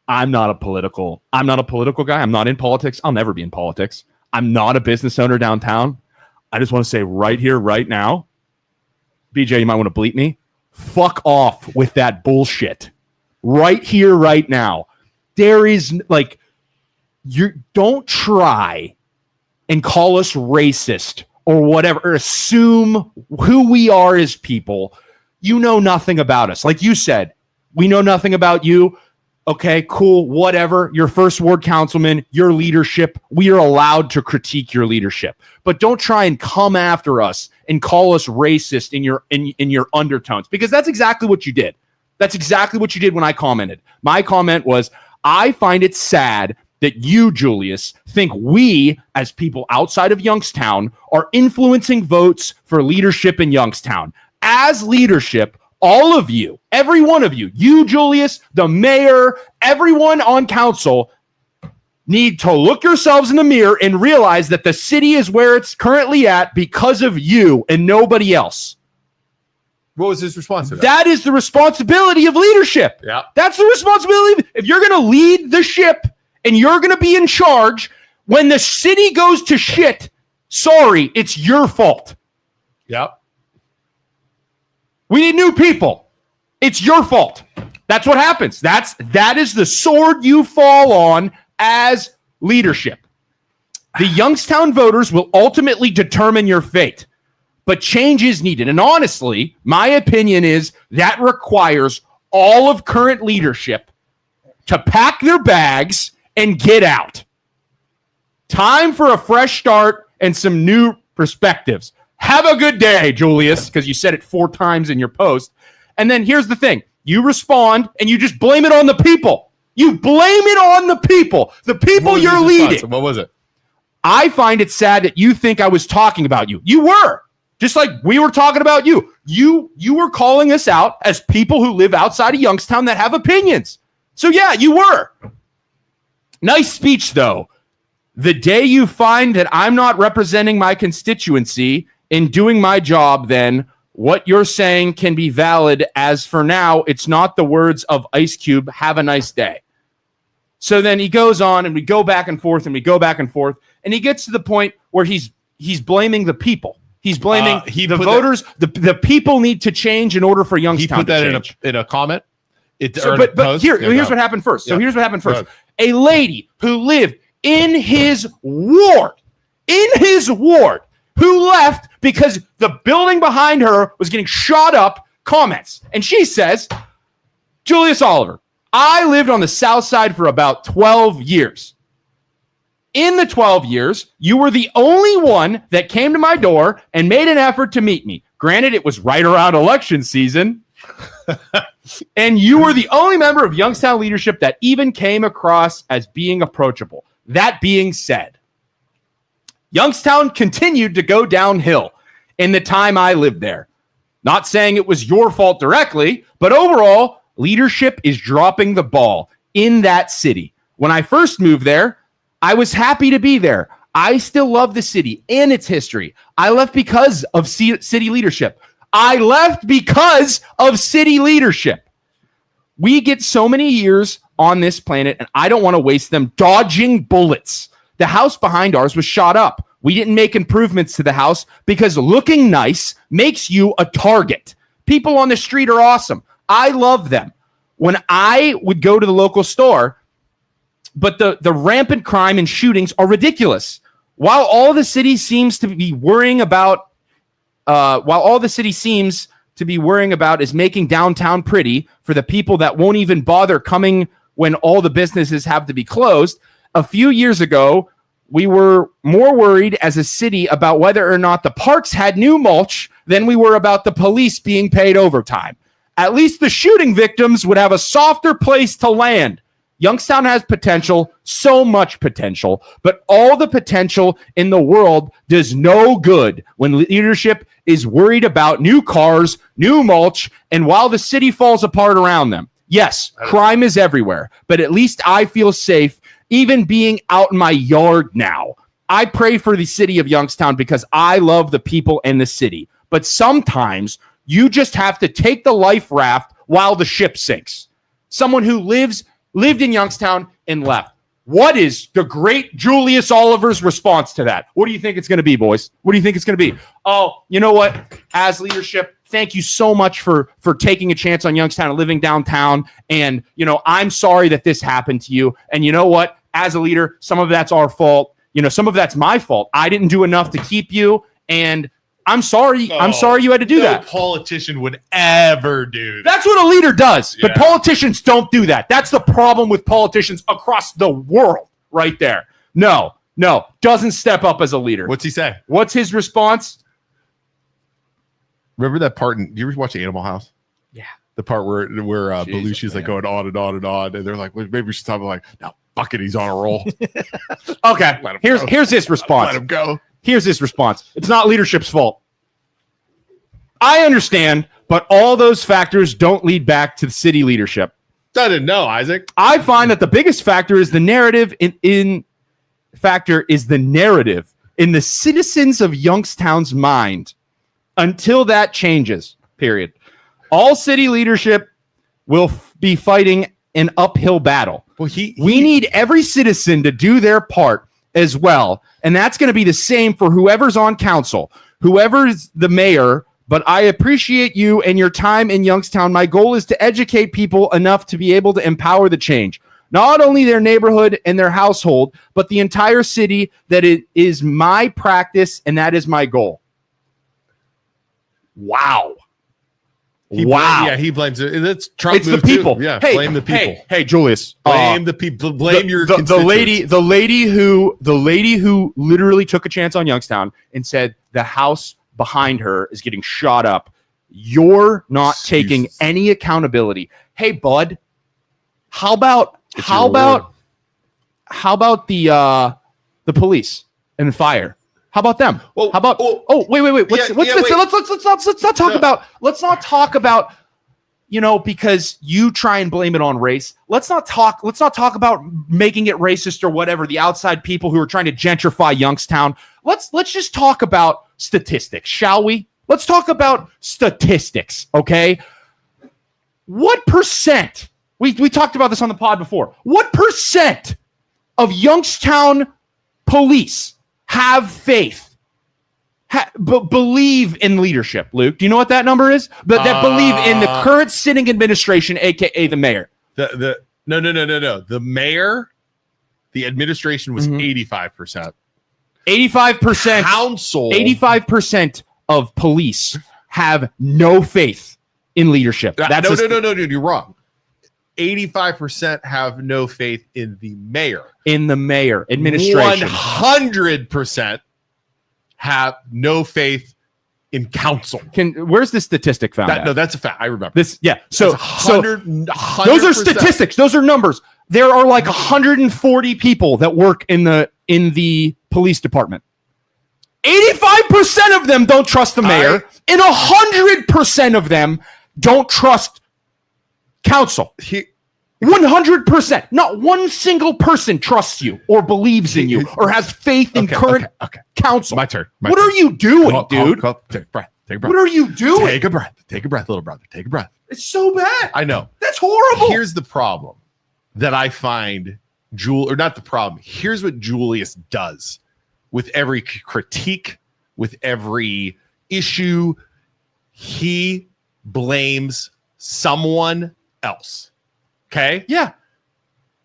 I'm not a political guy. I'm not in politics. I'll never be in politics. I'm not a business owner downtown. I just want to say right here, right now, BJ, you might want to bleep me. Fuck off with that bullshit. Right here, right now. There is you don't try and call us racist or whatever, or assume who we are as people. You know nothing about us. Like you said, we know nothing about you. Okay, cool, whatever. Your first ward councilman, your leadership, we are allowed to critique your leadership. But don't try and come after us and call us racist in your undertones, because that's exactly what you did. That's exactly what you did when I commented. My comment was, I find it sad that you, Julius, think we, as people outside of Youngstown, are influencing votes for leadership in Youngstown. As leadership, all of you, every one of you, Julius, the mayor, everyone on council, need to look yourselves in the mirror and realize that the city is where it's currently at because of you and nobody else. What was his response to that? That is the responsibility of leadership. Yeah. That's the responsibility. If you're going to lead the ship and you're going to be in charge, when the city goes to shit, sorry, it's your fault. Yep. We need new people. It's your fault. That's what happens. That is the sword you fall on as leadership. The Youngstown voters will ultimately determine your fate, but change is needed. And honestly, my opinion is that requires all of current leadership to pack their bags and get out. Time for a fresh start and some new perspectives. Have a good day, Julius, because you said it 4 times in your post. And then here's the thing. You respond and you just blame it on the people. You blame it on the people. The people you're leading. What was it? I find it sad that you think I was talking about you. You were. Just like we were talking about you. You were calling us out as people who live outside of Youngstown that have opinions. So yeah, you were. Nice speech, though. The day you find that I'm not representing my constituency in doing my job, then what you're saying can be valid, as for now, it's not the words of Ice Cube, have a nice day. So then he goes on and we go back and forth and we go back and forth. And he gets to the point where he's blaming the people. He's blaming the voters. The people need to change in order for Youngstown to change. He put that in a comment? Here's what happened first. So here's what happened first. A lady who lived in his ward, who left because the building behind her was getting shot up, comments. And she says, Julius Oliver, I lived on the south side for about 12 years. In the 12 years, you were the only one that came to my door and made an effort to meet me. Granted, it was right around election season. And you were the only member of Youngstown leadership that even came across as being approachable. That being said, Youngstown continued to go downhill in the time I lived there. Not saying it was your fault directly, but overall, leadership is dropping the ball in that city. When I first moved there, I was happy to be there. I still love the city and its history. I left because of city leadership. We get so many years on this planet, and I don't want to waste them dodging bullets. The house behind ours was shot up. We didn't make improvements to the house because looking nice makes you a target. People on the street are awesome. I love them. When I would go to the local store, but the rampant crime and shootings are ridiculous. While all the city seems to be worrying about is making downtown pretty for the people that won't even bother coming when all the businesses have to be closed. A few years ago, we were more worried as a city about whether or not the parks had new mulch than we were about the police being paid overtime. At least the shooting victims would have a softer place to land. Youngstown has potential, so much potential, but all the potential in the world does no good when leadership is worried about new cars, new mulch, and while the city falls apart around them. Yes, crime is everywhere, but at least I feel safe even being out in my yard now. I pray for the city of Youngstown because I love the people and the city. But sometimes you just have to take the life raft while the ship sinks. Someone who lived in Youngstown and left. What is the great Julius Oliver's response to that? What do you think it's going to be, boys? What do you think it's going to be? Oh, you know what? As leadership, thank you so much for taking a chance on Youngstown and living downtown. And, I'm sorry that this happened to you. And you know what? As a leader, some of that's our fault. Some of that's my fault. I didn't do enough to keep you. And I'm sorry. I'm sorry you had to do that. No politician would ever do that. That's what a leader does. Yeah. But politicians don't do that. That's the problem with politicians across the world right there. No, doesn't step up as a leader. What's he say? What's his response? Remember that part? Do you ever watch Animal House? Yeah. The part where Belushi's like going on and on and on, and they're like, well, maybe we should stop. I'm like, no, fuck it, he's on a roll. Okay, here's his response. Let him go. Here's his response. It's not leadership's fault. I understand, but all those factors don't lead back to the city leadership. I didn't know, Isaac. I find that the biggest factor is the narrative in the citizens of Youngstown's mind. Until that changes, period. All city leadership will be fighting an uphill battle. Well, we need every citizen to do their part as well. And that's going to be the same for whoever's on council, whoever's the mayor. But I appreciate you and your time in Youngstown. My goal is to educate people enough to be able to empower the change. Not only their neighborhood and their household, but the entire city. That it is my practice and that is my goal. Wow. He blames it. That's Trump. It's the people. Too. Yeah, hey, blame the people. Hey, Julius. Blame the people. Blame the lady who literally took a chance on Youngstown and said the house behind her is getting shot up. You're not taking any accountability. Hey, bud. How about the police and fire? How about them? Well, how about? Wait. What's this? Let's not talk about. Let's not talk about. Because you try and blame it on race. Let's not talk about making it racist or whatever. The outside people who are trying to gentrify Youngstown. Let's just talk about statistics, shall we? Let's talk about statistics, okay? What percent? We talked about this on the pod before. What percent of Youngstown police have faith, believe in leadership? Luke, do you know what that number is? But that believe in the current sitting administration, aka the mayor. No. The mayor, the administration was 85%. 85%. Council. 85% of police have no faith in leadership. No, you're wrong. 85% have no faith in the mayor. In the mayor administration. 100% have no faith in council. Where's this statistic found? No, that's a fact. I remember this. Yeah. So 100%. Those are statistics. Those are numbers. There are like 140 people that work in the police department. 85% of them don't trust the mayor, and 100% of them don't trust council. 100%. Not one single person trusts you or believes in you or has faith in current council. My turn. What are you doing, dude? Take a breath. What are you doing? Take a breath. Take a breath, little brother. Take a breath. It's so bad. I know. That's horrible. Here's the problem that I find not the problem. Here's what Julius does with every critique, with every issue. He blames someone else. Okay? Yeah.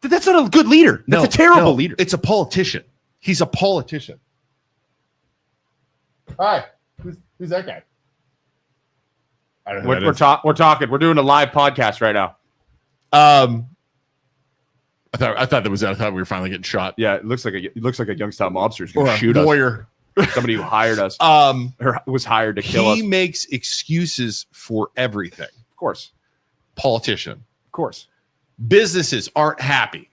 That's not a good leader. That's a terrible leader. It's a politician. He's a politician. Hi. Who's that guy? I don't know. We're talking. We're doing a live podcast right now. I thought we were finally getting shot. Yeah, it looks like a Youngstown mobster is going to shoot lawyer. us. Somebody who hired us. Or was hired to kill us. He makes excuses for everything. Of course. Politician. Of course. Businesses aren't happy,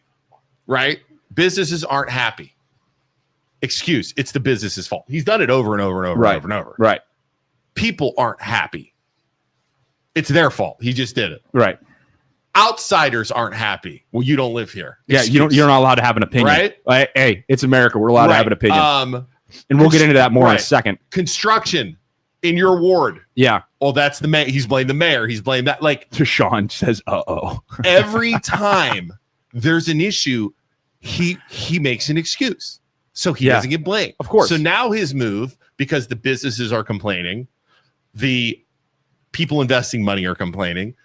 right? Businesses aren't happy. Excuse. It's the business's fault. He's done it over and over and over and over and over. Right. People aren't happy. It's their fault. He just did it. Right. Outsiders aren't happy. Well, you don't live here. Excuse. Yeah, you're not allowed to have an opinion. Right? Hey, it's America. We're allowed to have an opinion. And we'll get into that more in a second. Construction in your ward. Yeah. Oh, that's the mayor. He's blamed the mayor. He's blamed that. Like Deshaun says, "Uh-oh." every time there's an issue, he makes an excuse. So he doesn't get blamed. Of course. So now his move, because the businesses are complaining, the people investing money are complaining,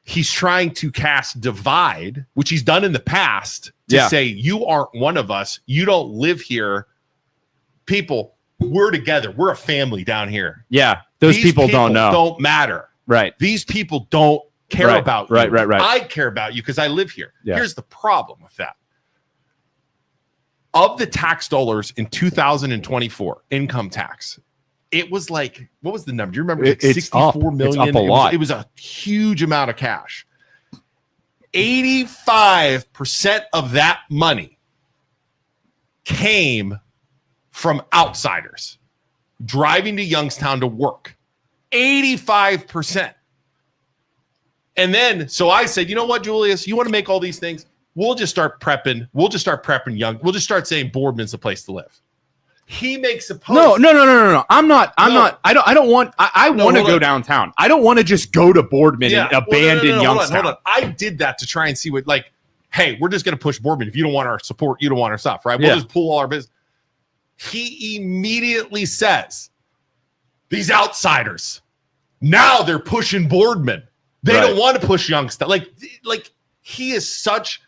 he's trying to cast divide, which he's done in the past, to say, you aren't one of us. You don't live here. People, we're together. We're a family down here. Yeah. Those people don't know. Don't matter. Right. These people don't care about you. Right. I care about you because I live here. Yeah. Here's the problem with that. Of the tax dollars in 2024, income tax, it was like, what was the number? Do you remember? It's like 64 million. It's up a lot. It was a huge amount of cash. 85% of that money came from outsiders driving to Youngstown to work. 85%. And then, so I said, you know what, Julius, you want to make all these things? We'll just start prepping. We'll just start prepping young. We'll just start saying Boardman's the place to live. He makes a post. No. I don't want to go downtown. I don't want to just go to Boardman and abandon Youngstown. Hold on. I did that to try and see what, like, hey, we're just going to push Boardman. If you don't want our support, you don't want our stuff, right? We'll just pull all our business. He immediately says, these outsiders, now they're pushing Boardman. They don't want to push Youngstown. Like he is such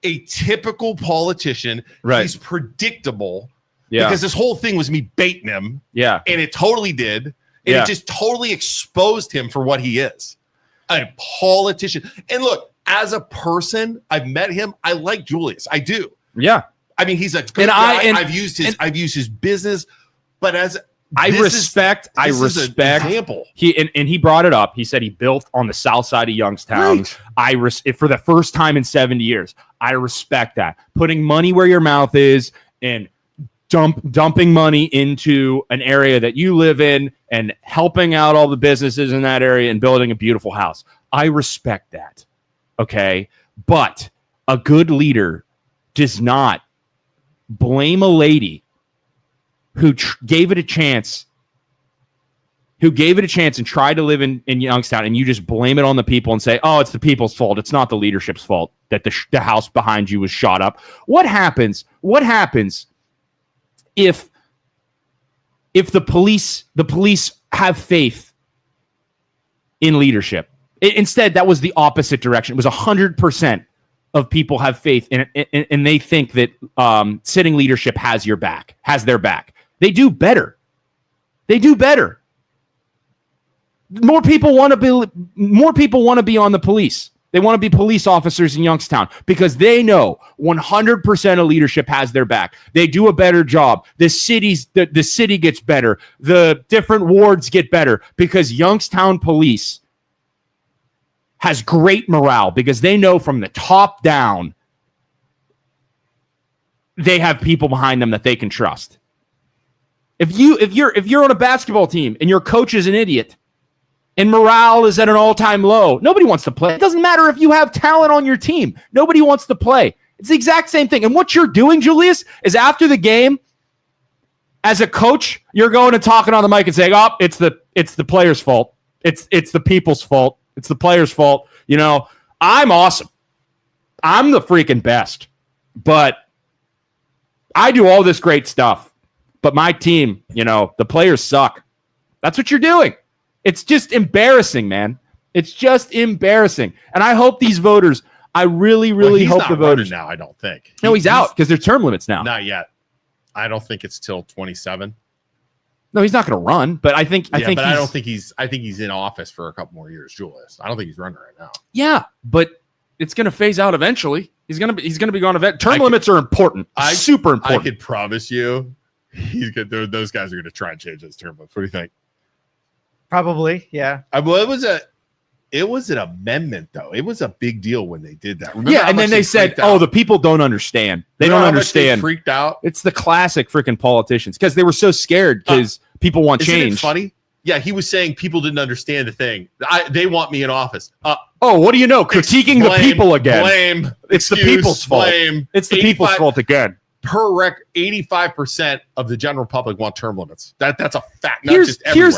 a typical politician. Right. He's predictable. Yeah. Because this whole thing was me baiting him. Yeah. And it totally did. And it just totally exposed him for what he is. A politician. And look, as a person, I've met him. I like Julius. I do. Yeah. I mean, he's a good guy. I've used his business, but as I respect example. He brought it up. He said he built on the south side of Youngstown. Right. For the first time in 70 years. I respect that. Putting money where your mouth is and dumping money into an area that you live in and helping out all the businesses in that area and building a beautiful house. I respect that. Okay. But a good leader does not blame a lady who gave it a chance and tried to live in Youngstown, and you just blame it on the people and say, oh, it's the people's fault. It's not the leadership's fault that the house behind you was shot up. What happens if the police have faith in leadership? Instead, that was the opposite direction. It was 100% of people have faith in it, and they think that sitting leadership has their back. They do better. More people want to be on the police. They want to be police officers in Youngstown because they know 100% of leadership has their back. They do a better job. The city gets better. The different wards get better because Youngstown police has great morale because they know from the top down they have people behind them that they can trust. If you're on a basketball team and your coach is an idiot and morale is at an all-time low, nobody wants to play. It doesn't matter if you have talent on your team. Nobody wants to play. It's the exact same thing. And what you're doing, Julius, is after the game, as a coach, you're going and talking on the mic and saying, "Oh, it's the players' fault. It's the people's fault. It's the players' fault. You know, I'm awesome. I'm the freaking best. But I do all this great stuff. But my team, you know, the players suck." That's what you're doing. It's just embarrassing, man. It's just embarrassing. And I hope these voters, I really hope the voters now, I don't think. No, he's out because there's term limits now. Not yet. I don't think it's till 27. No, he's not going to run, but I think I don't think he's in office for a couple more years, Julius. I don't think he's running right now. Yeah, but it's going to phase out eventually. He's going to be gone eventually. Term limits are important. Super important. I could promise you those guys are going to try and change those term limits. What do you think? Probably, yeah. Well, it was an amendment, though. It was a big deal when they did that. Remember and then they said, "Oh, the people don't understand. They don't understand." They freaked out. It's the classic freaking politicians because they were so scared because people want change. Isn't it funny? Yeah, he was saying people didn't understand the thing. They want me in office. What do you know? Critiquing the people again. Blame. It's the people's fault. Blame. It's the people's fault again. per rec, 85% of the general public want term limits. That's a fact. Not Here's just everywhere.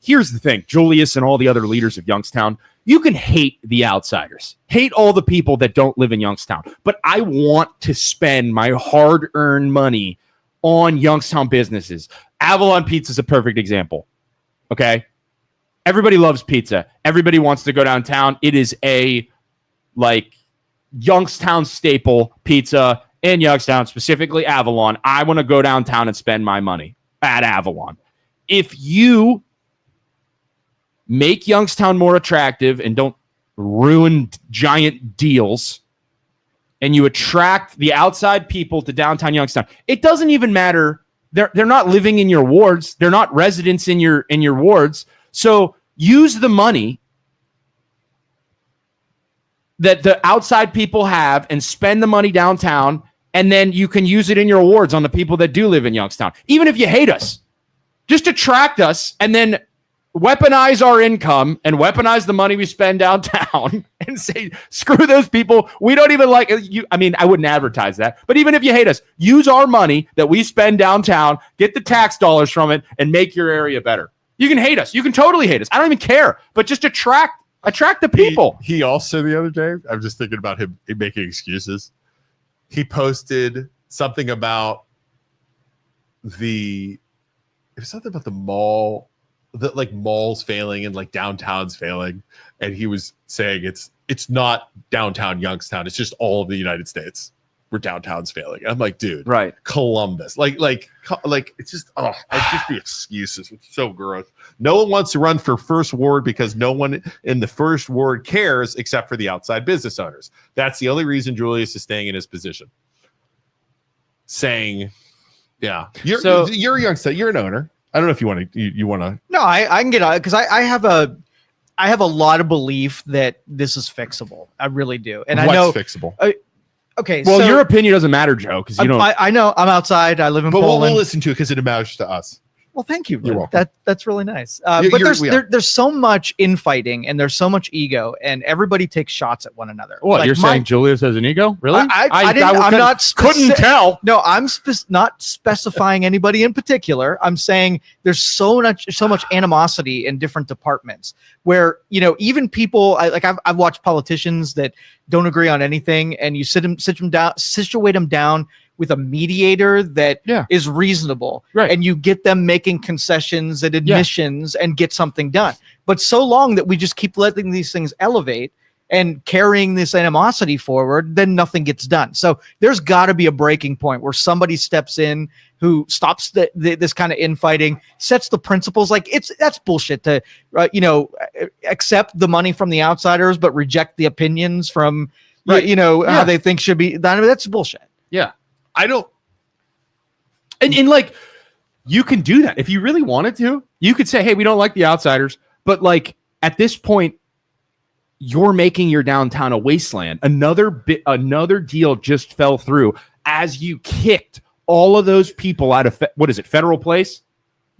Here's the thing. Julius and all the other leaders of Youngstown, you can hate the outsiders, hate all the people that don't live in Youngstown, but I want to spend my hard-earned money on Youngstown businesses. Avalon Pizza is a perfect example. Okay, everybody loves pizza. Everybody wants to go downtown. It is a Youngstown staple pizza. In Youngstown, specifically Avalon, I want to go downtown and spend my money at Avalon. If you make Youngstown more attractive and don't ruin giant deals, and you attract the outside people to downtown Youngstown, it doesn't even matter. They're not living in your wards. They're not residents in your wards. So use the money that the outside people have and spend the money downtown. And then you can use it in your awards on the people that do live in Youngstown. Even if you hate us, just attract us and then weaponize our income and weaponize the money we spend downtown and say, screw those people. We don't even like you. I mean, I wouldn't advertise that. But even if you hate us, use our money that we spend downtown, get the tax dollars from it, and make your area better. You can hate us. You can totally hate us. I don't even care. But just attract the people. He also, the other day, I'm just thinking about him making excuses. He posted something about it was something about the mall, that malls failing and downtowns failing. And he was saying it's not downtown Youngstown. It's just all of the United States where downtown's failing. I'm like, dude, right. Columbus, it's just, it's just the excuses. It's so gross. No one wants to run for first ward because no one in the first ward cares except for the outside business owners. That's the only reason Julius is staying in his position. Saying, yeah, you're a Youngstown, you're an owner. I don't know if you want to. No, I can get on because I have a lot of belief that this is fixable. I really do, and What's I know fixable. Okay, well, so your opinion doesn't matter, Joe, because you don't. I know I'm outside. I live in But Poland. we'll listen to it because it matters to us. Well, thank you. You're welcome. That's really nice. But there's so much infighting and there's so much ego, and everybody takes shots at one another. What, you're saying Julius has an ego? Really? I'm couldn't tell. No, I'm not specifying anybody in particular. I'm saying there's so much animosity in different departments where, even people I've watched politicians that don't agree on anything, and you situate them down with a mediator that is reasonable, right? And you get them making concessions and admissions and get something done. But so long that we just keep letting these things elevate and carrying this animosity forward, then nothing gets done. So there's got to be a breaking point where somebody steps in who stops this kind of infighting, sets the principles. That's bullshit to accept the money from the outsiders but reject the opinions from how they think should be done. That's bullshit. Yeah. I don't. And you can do that if you really wanted to. You could say, "Hey, we don't like the outsiders," but at this point, you're making your downtown a wasteland. Another deal just fell through as you kicked all of those people out of Federal Place.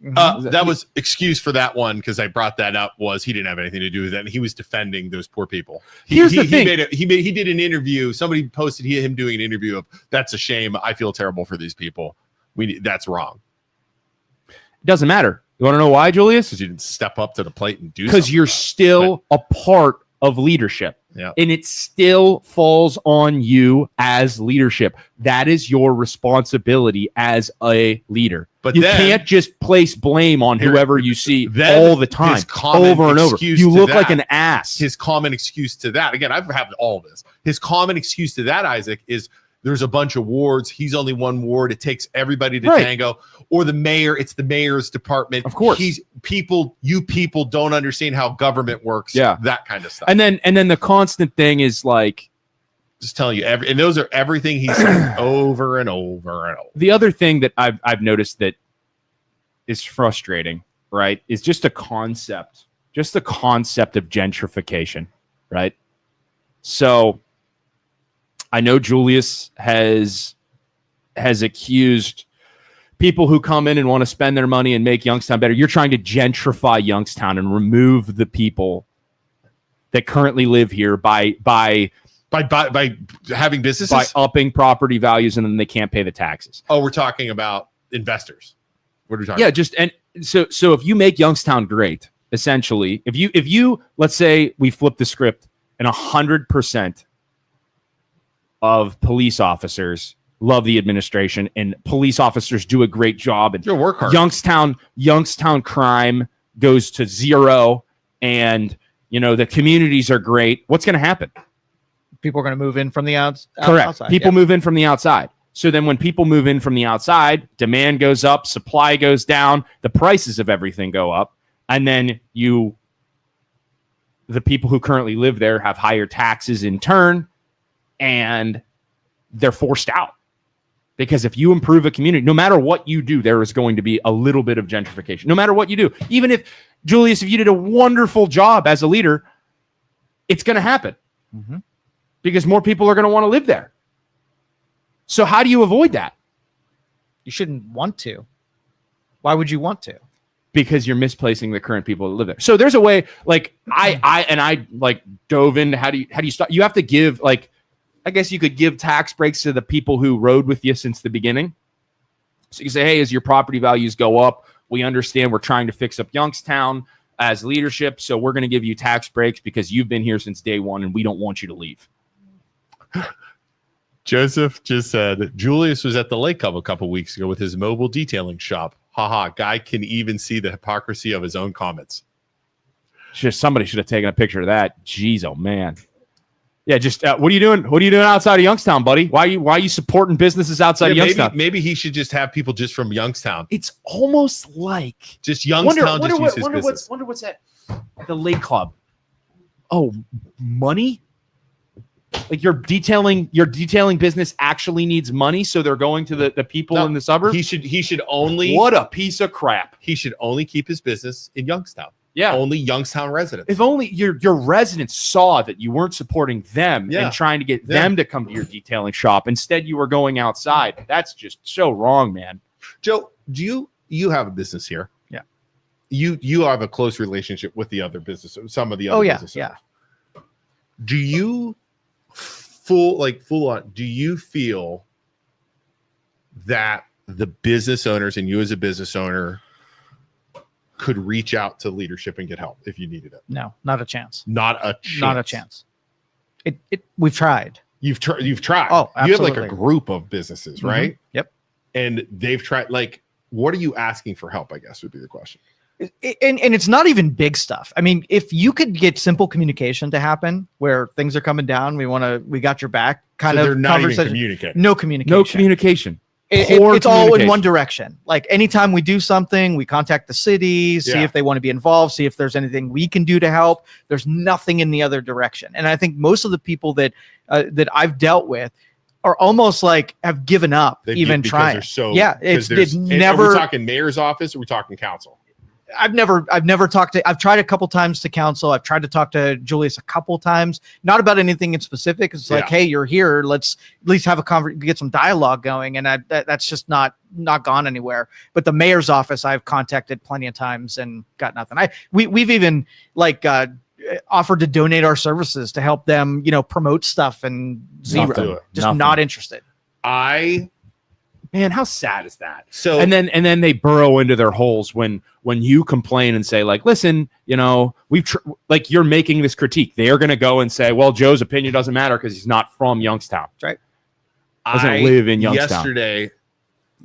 That was excuse for that one because I brought that up. Was he didn't have anything to do with that, and he was defending those poor people. Here's the thing: he did an interview. Somebody posted him doing an interview of that's a shame. I feel terrible for these people. That's wrong. It doesn't matter. You want to know why, Julius? Because you didn't step up to the plate and do. Because you're still a part of leadership. Yeah. And it still falls on you as leadership. That is your responsibility as a leader. But you can't just place blame on whoever you see all the time, over and over. You look like an ass. His common excuse to that, again, I've had all this. His common excuse to that, Isaac, is there's a bunch of wards. He's only one ward. It takes everybody to tango. Or the mayor, it's the mayor's department. Of course. You people don't understand how government works. Yeah. That kind of stuff. And then the constant thing is just telling you, and those are everything he's saying over and over and over. The other thing that I've noticed that is frustrating, right, is just the concept of gentrification, right? So I know Julius has accused people who come in and want to spend their money and make Youngstown better. You're trying to gentrify Youngstown and remove the people that currently live here by By having businesses? by upping property values, and then they can't pay the taxes. Oh, we're talking about investors. What are we talking Yeah, about? just and so if you make Youngstown great, essentially, if you let's say we flip the script and 100% of police officers love the administration and police officers do a great job and You'll work hard. Youngstown crime goes to zero, and the communities are great, what's going to happen? People are going to move in from the outside. Correct. People move in from the outside. So then when people move in from the outside, demand goes up, supply goes down, the prices of everything go up. And then the people who currently live there have higher taxes in turn, and they're forced out. Because if you improve a community, no matter what you do, there is going to be a little bit of gentrification. No matter what you do. Even if, Julius, if you did a wonderful job as a leader, it's going to happen. Mm-hmm. Because more people are going to want to live there. So how do you avoid that? You shouldn't want to. Why would you want to? Because you're misplacing the current people that live there. So there's a way, like I like dove into how do you start? You have to give, like, I guess you could give tax breaks to the people who rode with you since the beginning. So you say, hey, as your property values go up, we understand we're trying to fix up Youngstown as leadership. So we're going to give you tax breaks because you've been here since day one and we don't want you to leave. Joseph just said, Julius was at the Lake Club a couple weeks ago with his mobile detailing shop. Haha, guy can even see the hypocrisy of his own comments. Somebody should have taken a picture of that. Jeez, oh man. Yeah, just what are you doing? What are you doing outside of Youngstown, buddy? Why are you supporting businesses outside of Youngstown? Maybe he should just have people just from Youngstown. It's almost like Just Youngstown use his business. Wonder what's at the Lake Club. Oh, money? Like your detailing business actually needs money, so they're going to the people in the suburbs. He should only. What a piece of crap! He should only keep his business in Youngstown. Yeah, only Youngstown residents. If only your residents saw that you weren't supporting them and trying to get them to come to your detailing shop. Instead, you were going outside. That's just so wrong, man. Joe, do you have a business here? Yeah. You have a close relationship with the other businesses, some of the other businesses. Yeah. Do you full on, do you feel that the business owners and you as a business owner could reach out to leadership and get help if you needed it? No, not a chance. Not a chance. We've tried. You've tried. Oh, absolutely. You have like a group of businesses, right? Mm-hmm. Yep. And they've tried. Like, what are you asking for help? I guess would be the question. And it's not even big stuff. I mean, if you could get simple communication to happen where things are coming down, we got your back kind of not even conversation. communicating. No communication. No communication. It's all in one direction. Like anytime we do something, we contact the city, see if they want to be involved, see if there's anything we can do to help. There's nothing in the other direction. And I think most of the people that I've dealt with are almost like have given up even trying. It's never. Are we talking mayor's office or are we talking council? I've never talked to, I've tried a couple times to council. I've tried to talk to Julius a couple times, not about anything in specific. It's like, hey, you're here. Let's at least have a get some dialogue going. And that's just not gone anywhere. But the mayor's office, I've contacted plenty of times and got nothing. We've even offered to donate our services to help them, promote stuff, and zero, not interested. Man, how sad is that? So and then they burrow into their holes when you complain and say, like, listen, we've like you're making this critique. They are going to go and say, well, Joe's opinion doesn't matter because he's not from Youngstown. That's right. Doesn't live in Youngstown. Yesterday,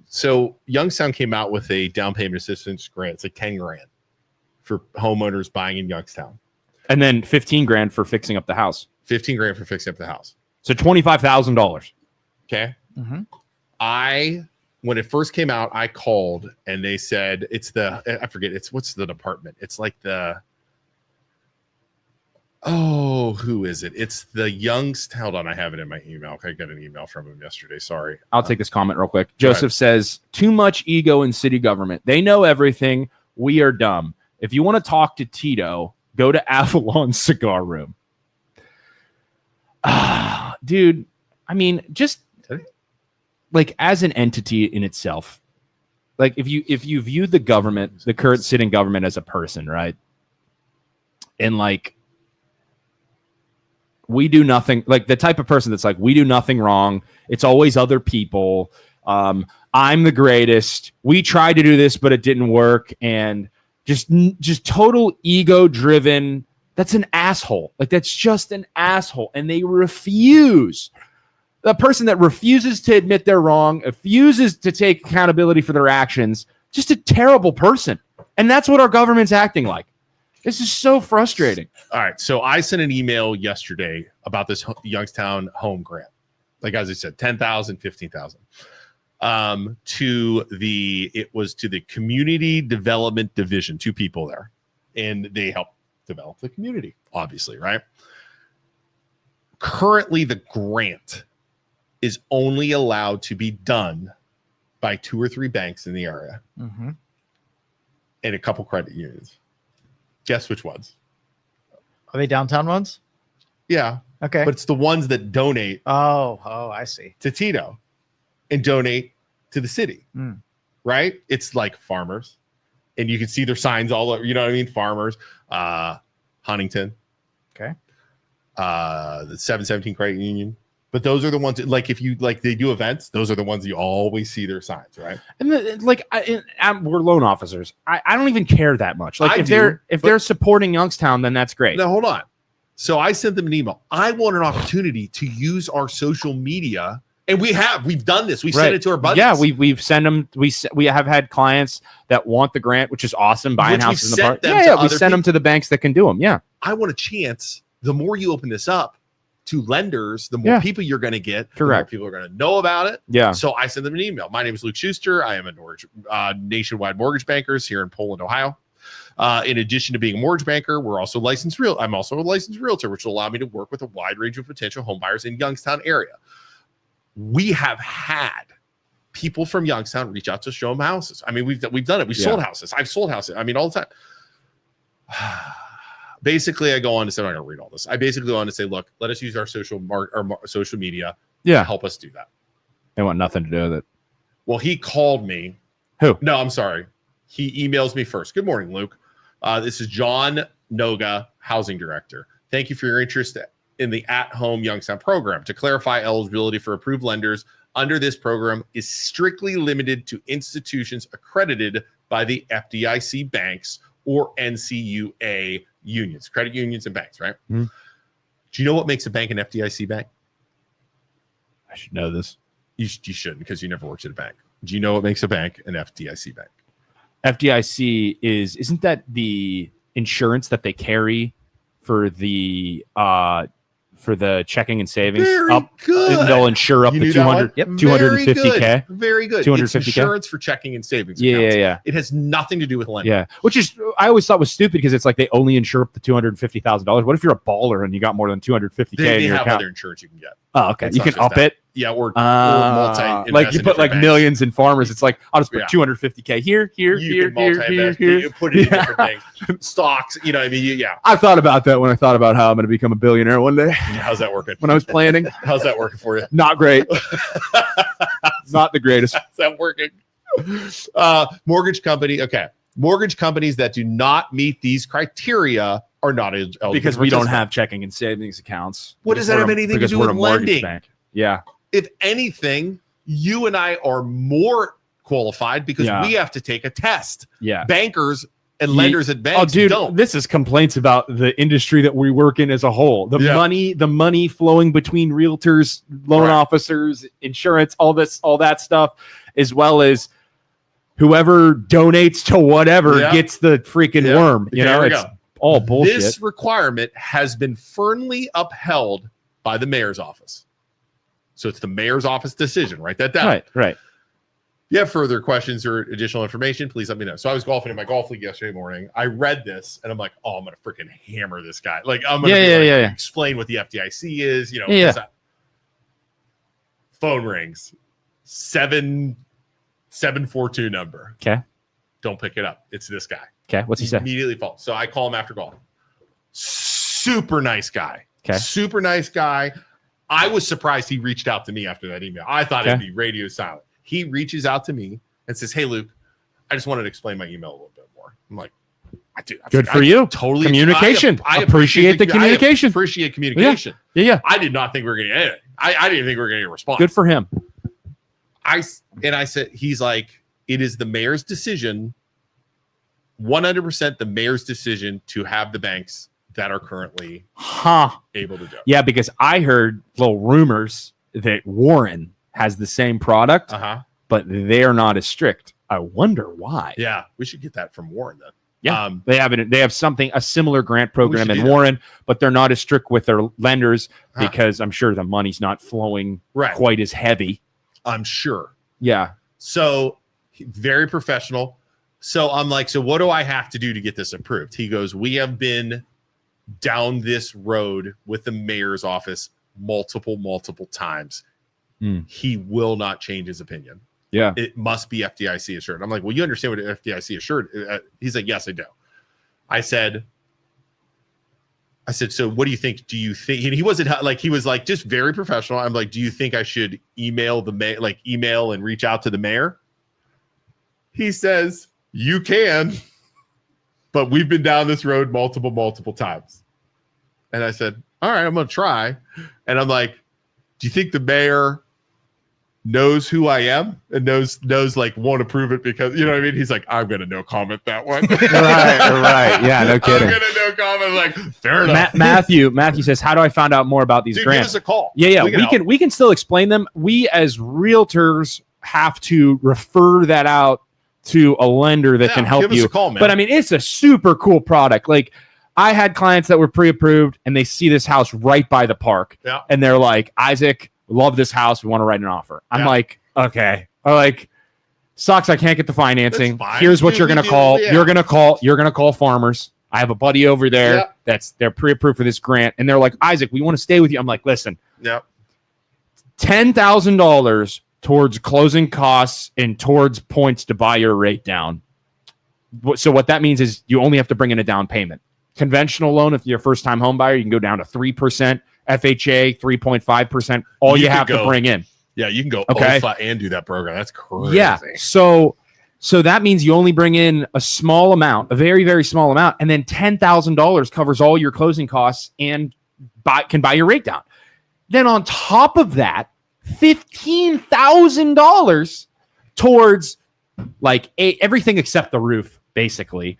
so Youngstown came out with a down payment assistance grant. It's like $10,000 for homeowners buying in Youngstown, and then $15,000 for fixing up the house. $15,000 for fixing up the house. So $25,000. Okay. Mm-hmm. When it first came out, I called and they said what's the department? It's like who is it? It's the Youngstown. Hold on, I have it in my email. I got an email from him yesterday. Sorry. I'll take this comment real quick. Joseph says, too much ego in city government. They know everything. We are dumb. If you want to talk to Tito, go to Avalon Cigar Room. Dude, I mean, just like as an entity in itself, like if you view the government, the current sitting government, as a person, right? And like we do nothing, like the type of person that's like, we do nothing wrong. It's always other people. I'm the greatest. We tried to do this, but it didn't work. And just total ego driven. That's an asshole. Like that's just an asshole. And they refuse. The person that refuses to admit they're wrong, refuses to take accountability for their actions, just a terrible person. And that's what our government's acting like. This is so frustrating. All right. So I sent an email yesterday about this Youngstown home grant. Like, as I said, 10,000, 15,000. To the Community Development Division, 2 people there. And they help develop the community, obviously, right? Currently, the grant is only allowed to be done by 2 or 3 banks in the area and a couple credit unions. Guess which ones? Are they downtown ones? Yeah. Okay. But it's the ones that donate Oh, I see. to Tito and donate to the city, right? It's like farmers. And you can see their signs all over, you know what I mean? Farmers, Huntington. Okay. The 717 Credit Union. But those are the ones that, like, if you like, they do events, those are the ones you always see their signs, right? And we're loan officers. I don't even care that much. Like if they're supporting Youngstown, then that's great. Now hold on. So I sent them an email. I want an opportunity to use our social media, and we've done this. We sent it to our buddies. Yeah, we've sent them. We have had clients that want the grant, which is awesome. Buying houses in the park. Yeah, we send them to the banks that can do them. Yeah, I want a chance. The more you open this up to lenders, the more people you're going to get. Correct. The more people are going to know about it. Yeah. So I sent them an email. My name is Luke Schuster. I am a nationwide mortgage bankers here in Poland, Ohio. In addition to being a mortgage banker, I'm also a licensed realtor, which will allow me to work with a wide range of potential home buyers in Youngstown area. We have had people from Youngstown reach out to show them houses. I mean, we've done it. We've sold houses. I've sold houses. I mean, all the time. Basically, I go on to say, I'm not going to read all this. I basically go on to say, look, let us use our social media to help us do that. They want nothing to do with it. Well, he called me. Who? No, I'm sorry. He emails me first. Good morning, Luke. This is John Noga, housing director. Thank you for your interest in the at-home Youngstown program. To clarify, eligibility for approved lenders under this program is strictly limited to institutions accredited by the FDIC banks or NCUA unions, credit unions and banks, right? Mm-hmm. Do you know what makes a bank an FDIC bank? I should know this. You shouldn't, because you never worked at a bank. Do you know what makes a bank an FDIC bank? FDIC isn't that the insurance that they carry for the checking and savings? Very good. They'll insure up to 250K. Very good. 250K. It's insurance for checking and savings. Yeah. It has nothing to do with lending. Yeah, which is I always thought was stupid, because it's like they only insure up to $250,000. What if you're a baller and you got more than 250K they in your have account? Other insurance you can get. Oh, okay. It's you can up it. Yeah, or multi. Like you put like banks. Millions in farmers. It's like I'll just put 250K here. You put it in different things. Stocks. You know, what I mean, I thought about that when I thought about how I'm going to become a billionaire one day. How's that working? When I was planning. How's that working for you? Not great. Not the greatest. How's that working? Mortgage company. Okay. Mortgage companies that do not meet these criteria are not eligible. Because we don't have checking and savings accounts. What does that have anything to do with lending? Bank. Yeah. If anything, you and I are more qualified because we have to take a test. Yeah. Bankers and lenders at banks don't. This is complaints about the industry that we work in as a whole. The money flowing between realtors, loan officers, insurance, all that stuff, as well as whoever donates to whatever gets the freaking worm. You know, it's all bullshit. This requirement has been firmly upheld by the mayor's office. So it's the mayor's office decision. Write that down. Right. If you have further questions or additional information, please let me know. So I was golfing in my golf league yesterday morning. I read this and I'm like, oh, I'm going to freaking hammer this guy. Like, I'm going to explain what the FDIC is. You know, phone rings. 742 number. Okay. Don't pick it up. It's this guy. Okay. What's he say? Immediately falls. So I call him after golf. Super nice guy. Okay. Super nice guy. I was surprised he reached out to me after that email. I thought it'd be radio silent. He reaches out to me and says, hey, Luke, I just wanted to explain my email a little bit more. I'm like, Good for you. Totally Communication. I appreciate the communication. I appreciate communication. Yeah. I did not think we were going to get it. I didn't think we were going to get a response. Good for him. I said, he's like, it is the mayor's decision, 100% the mayor's decision to have the banks that are currently able to do it. Yeah, because I heard little rumors that Warren has the same product, but they're not as strict. I wonder why. Yeah, we should get that from Warren then. Yeah, they have something, a similar grant program in Warren, but they're not as strict with their lenders because I'm sure the money's not flowing quite as heavy. I'm sure. Yeah. So very professional. So I'm like, so what do I have to do to get this approved? He goes, we have been down this road with the mayor's office multiple times. He will not change his opinion. Yeah. It must be FDIC assured. I'm like, well, you understand what FDIC assured? He's like, yes, I do. I said, so what do you think? Do you think, and he wasn't like, he was like, just very professional. I'm like, do you think I should email the mayor, like email and reach out to the mayor? He says, you can, but we've been down this road multiple times. And I said, all right, I'm going to try. And I'm like, do you think the mayor knows who I am and knows like won't approve it because, you know what I mean? He's like, I'm going to no comment that one. right. Yeah, no kidding. I'm going to no comment. Like, fair enough. Matthew says, how do I find out more about these grants? Give us a call. Yeah. We can still explain them. We as realtors have to refer that out to a lender that can help give you. Us a call, man. But I mean, it's a super cool product. Like, I had clients that were pre-approved and they see this house right by the park. Yeah. And they're like, Isaac, love this house. We want to write an offer. I'm like, okay. Or like, sucks. I can't get the financing. Here's what you're going to call. You're going to call Farmers. I have a buddy over there they're pre-approved for this grant. And they're like, Isaac, we want to stay with you. I'm like, listen, $10,000 towards closing costs and towards points to buy your rate down. So what that means is you only have to bring in a down payment. Conventional loan, if you're a first-time home buyer, you can go down to 3%. FHA, 3.5%. All you have to bring in. Yeah, you can go OFA and do that program. That's crazy. Yeah. So that means you only bring in a small amount, a very, very small amount, and then $10,000 covers all your closing costs and can buy your rate down. Then on top of that, $15,000 towards like everything except the roof, basically.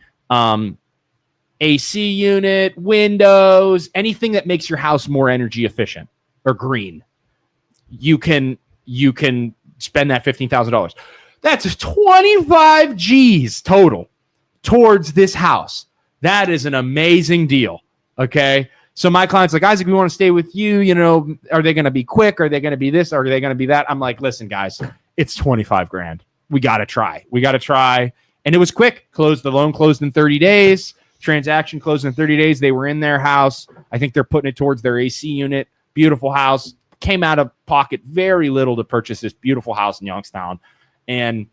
AC unit, windows, anything that makes your house more energy efficient or green. You can spend that $15,000. That's 25 G's total towards this house. That is an amazing deal. Okay. So my client's like, Isaac, we want to stay with you. You know, are they going to be quick? Are they going to be this? Are they going to be that? I'm like, listen, guys, it's 25 grand. We got to try. And it was quick. The loan closed in 30 days. Transaction closed in 30 days. They were in their house. I think they're putting it towards their AC unit. Beautiful house. Came out of pocket very little to purchase this beautiful house in Youngstown. And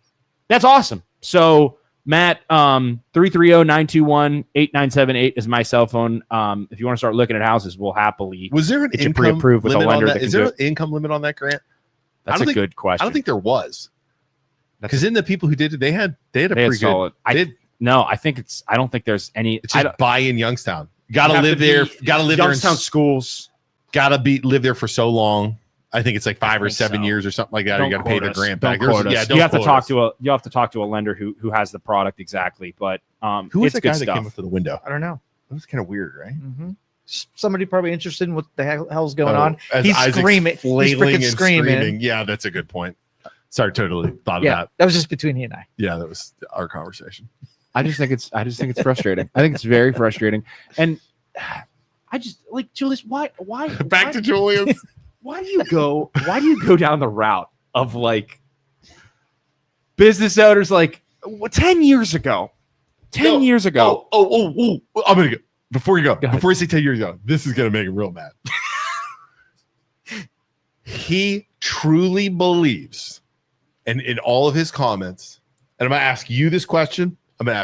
that's awesome. So Matt, 330-921-8978 is my cell phone. If you want to start looking at houses, we'll happily was there an get you pre-approved with a lender. Is there an income limit on that grant? That's a good question. I don't think there was. Because in the people who did it, they had a pretty solid. No, I don't think there's any. It's just buy in Youngstown. Got to live there. Got to live there. Youngstown schools. Got to live there for so long. I think it's like 5 or 7 years or something like that. Or you got to pay the grant back. You have to talk to a lender who has the product exactly. But who was the guy that came up to the window? I don't know. That was kind of weird, right? Mm-hmm. Somebody probably interested in what the hell's going on. He's screaming. He's freaking screaming. Yeah, that's a good point. Sorry, totally thought of that. That was just between he and I. Yeah, that was our conversation. I just think it's frustrating. I think it's very frustrating. And I just like Julius, why back to Julius. Why do you go down the route of like business owners like 10 years ago? 10 years ago. Oh, I'm gonna go. Before you say 10 years ago, this is gonna make him real mad. He truly believes, and in all of his comments, and I'm gonna ask you this question. I'm going to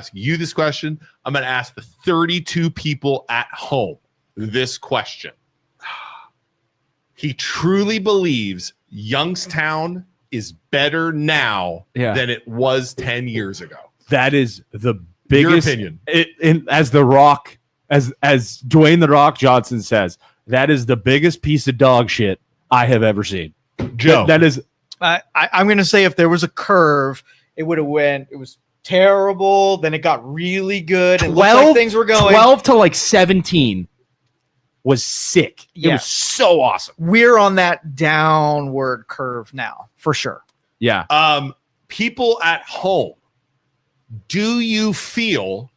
ask the 32 people at home this question. He truly believes Youngstown is better now than it was 10 years ago. That is the biggest opinion. As The Rock, as Dwayne The Rock Johnson says, that is the biggest piece of dog shit I have ever seen. Joe. That is. I'm going to say if there was a curve, it would have went. It was terrible. Then it got really good. And 12, like things were going 12 to like 17 was sick. It Yeah. was so awesome. We're on that downward curve now, for sure. Yeah. People at home, do you feel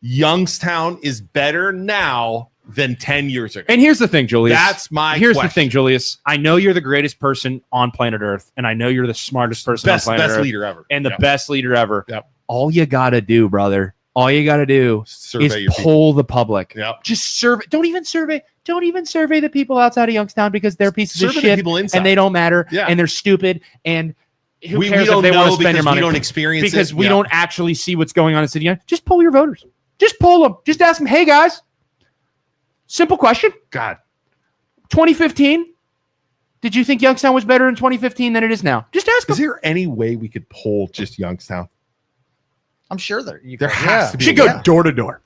Youngstown is better now than 10 years ago? And here's the thing, Julius. That's my Here's question. the thing, Julius. I know you're the greatest person on planet Earth, and I know you're the smartest person Best on planet Earth, leader ever. and the Yep. best leader ever. Yep. All you gotta do, brother, all you gotta do Survey is your people. poll the public. Yep. Just survey. Don't even survey the people outside of Youngstown because they're pieces Survey of the shit people inside. and they don't matter Yeah. and they're stupid and who we cares don't if they want know to spend your because money? we don't experience because it. we Yeah. don't actually see what's going on in City. Just poll your voters. Just poll them. Just ask them, hey guys, simple question. God. 2015, did you think Youngstown was better in 2015 than it is now? Just ask them. Is there any way we could poll just Youngstown? I'm sure There could. has to be. Should a go way. door to door.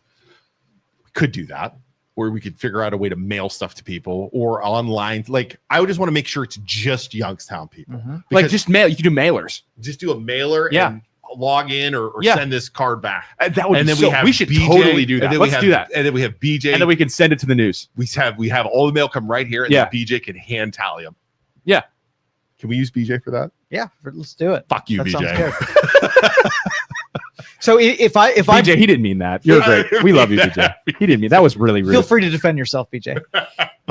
We could do that, or we could figure out a way to mail stuff to people or online. Like, I would just want to make sure it's just Youngstown people. Mhm. Like Because just mail. You can do mailers. just do a mailer Yeah. and log in or Yeah. send this card back. That would And be then so, we have we should BJ, totally do that. and then Let's we have, do that. And then we have BJ. And then we can send it to the news. we have all the mail come right here, and Yeah. then BJ can hand tally them. Yeah. Can we use BJ for that? Yeah, let's do it. Fuck you, That sounds BJ. good. So if I BJ, he didn't mean that. You're great. We love you, BJ. He didn't mean that. Was really rude. feel free to defend yourself, BJ.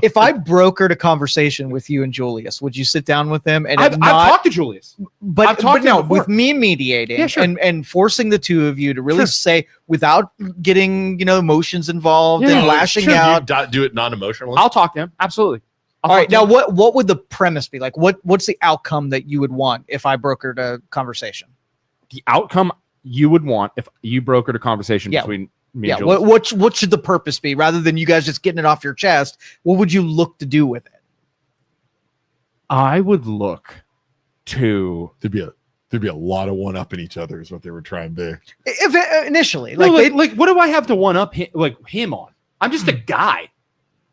If I brokered a conversation with you and Julius, would you sit down with him and I've talked to Julius. I've but talked to him no, before. with me mediating Yeah, sure. and forcing the two of you to really Sure. say without getting emotions involved Yeah, and lashing sure. out. You do it non-emotionally. I'll talk to him. Absolutely. I'll All talk right, to now him. what would the premise be? Like what's the outcome that you would want if I brokered a conversation? The outcome you would want if you brokered a conversation Yeah. between me Yeah, and Julius. what should the purpose be rather than you guys just getting it off your chest? What would you look to do with it? I would look to There'd be a lot of one-upping each other is what they were trying to. If initially, like what do I have to one up him on? I'm just a Hmm. guy.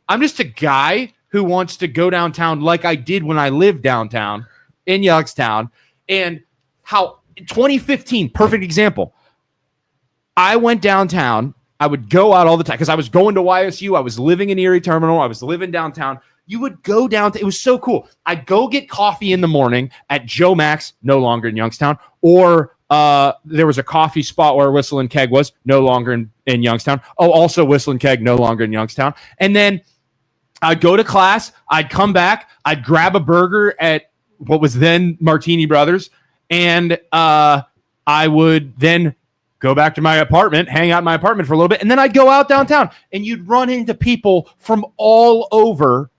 I'm just a guy who wants to go downtown like I did when I lived downtown in Youngstown. And how 2015, perfect example. I went downtown. I would go out all the time because I was going to YSU. I was living in Erie Terminal. I was living downtown. You would go down. It was so cool. I'd go get coffee in the morning at Joe Max, no longer in Youngstown, or there was a coffee spot where Whistle and Keg was, no longer in Youngstown. Oh, also Whistle and Keg, no longer in Youngstown. And then I'd go to class. I'd come back. I'd grab a burger at what was then Martini Brothers, and I would then go back to my apartment, hang out in my apartment for a little bit, and then I'd go out downtown, and you'd run into people from all over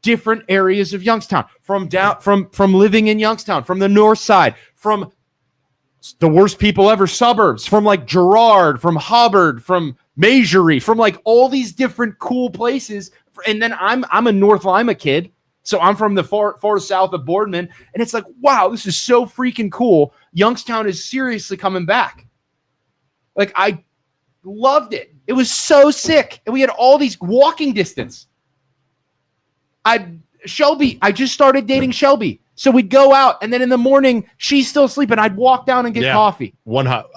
different areas of Youngstown, from living in Youngstown, from the north side, from the worst people ever suburbs, from like Girard, from Hubbard, from Majory, from like all these different cool places. And then I'm a North Lima kid, so I'm from the far south of Boardman, and it's like, wow, this is so freaking cool. Youngstown is seriously coming back. Like, I loved it. It was so sick. And we had all these walking distance. I just started dating Shelby. So we'd go out, and then in the morning, she's still sleeping. I'd walk down and get Yeah. coffee. One hot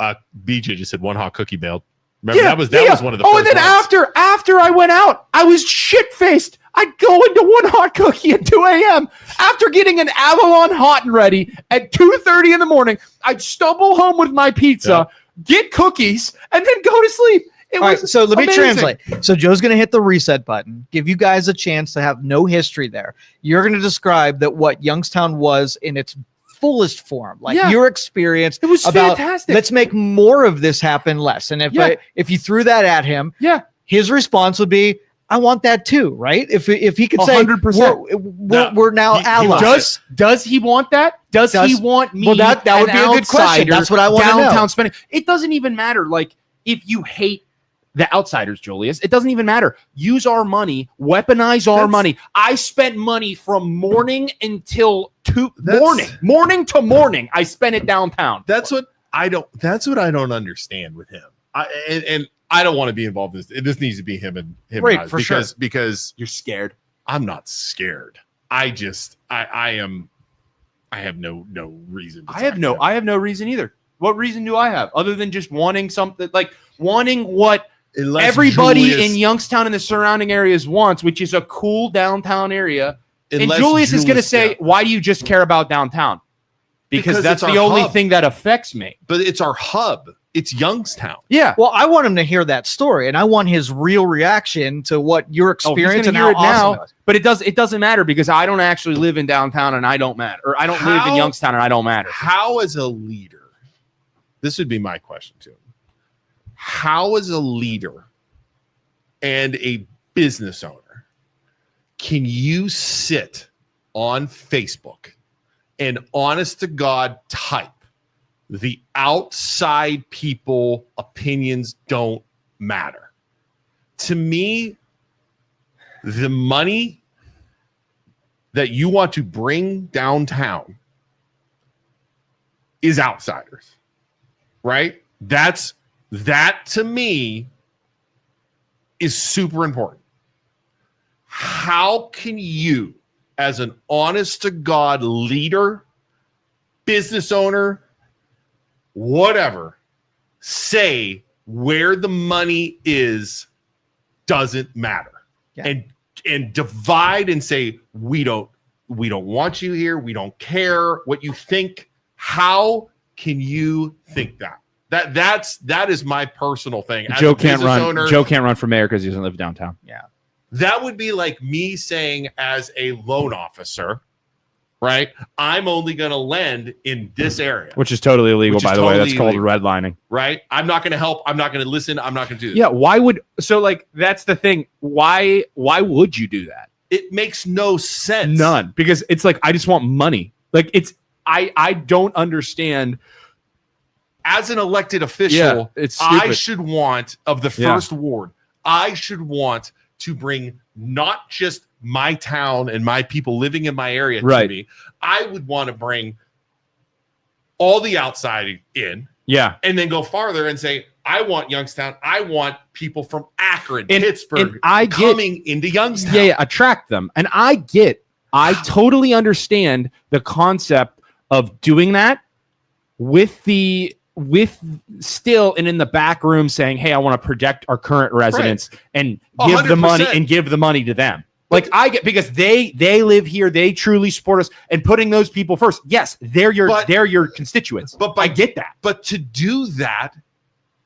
BJ just said one hot cookie mailed. Remember that was one of the Oh, first and then ones. after I went out, I was shit-faced. I'd go into one hot cookie at 2 a.m. After getting an Avalon hot and ready at 2:30 in the morning. I'd stumble home with my pizza, get cookies, and then go to sleep. It All was right, so let me amazing. translate. So Joe's going to hit the reset button, give you guys a chance to have no history there. You're going to describe that what Youngstown was in its fullest form, like Yeah. your experience. It was about, fantastic. Let's make more of this happen less. And if you threw that at him, Yeah. his response would be, "I want that too," right? If he could say, 100%. we're now He allies." wants Does he want that? Does he want me? Well, that would an be a good question. outsider, That's what I want to know. downtown spending. It doesn't even matter. Like, if you hate the outsiders, Julius, it doesn't even matter. Use our money, weaponize our money. I spent money from morning until morning to morning. I spent it downtown. That's what I don't understand with him. and I don't want to be involved in this. This needs to be him and Right, I, for because You're scared. I'm not scared. I have no reason. I have no reason either. What reason do I have other than just wanting something, like wanting what Unless everybody Julius- in Youngstown and the surrounding areas wants, which is a cool downtown area. And unless Julius is going to say, yeah. why do you just care about downtown? Because that's it's the our only hub. thing that affects me. But it's our hub. It's Youngstown. Yeah. Well, I want him to hear that story, and I want his real reaction to what your experience and hear how it now, awesome it was. but it doesn't matter because I don't actually live in downtown and I don't matter, or I don't live in How- Youngstown and I don't matter. How, as a leader, this would be my question to him. How, as a leader and a business owner, can you sit on Facebook and honest to God type the outside people opinions don't matter? To me, the money that you want to bring downtown is outsiders, right? That to me is super important. How can you, as an honest to God leader, business owner, whatever, say where the money is doesn't matter? Yeah. And divide and say we don't want you here, we don't care what you think. How can you think that? That is my personal thing. As Joe a can't business run. owner, Joe can't run for mayor because he doesn't live downtown. that would be like me saying, as a loan officer, right? I'm only going to lend in this area, Which is totally illegal, Which is by the way. totally That's called illegal. redlining. right? I'm not going to help. I'm not going to listen. I'm not going to do this. Yeah. Why would that's the thing. Why would you do that? It makes no sense. None. Because it's like I just want money. Like I don't understand. As an elected official, Yeah, it's stupid. I should want, of the Yeah. first ward, I should want to bring not just my town and my people living in my area to Right. me. I would want to bring all the outside in Yeah. and then go farther and say, I want Youngstown. I want people from Akron, And Pittsburgh I get coming into Youngstown. yeah, attract them. And I totally understand the concept of doing that with still and in the back room saying, hey, I want to protect our current residents and give the money 100%. to them. Like I get, because they live here, they truly support us, and putting those people first. Yes, they're your constituents. But I get that. But to do that,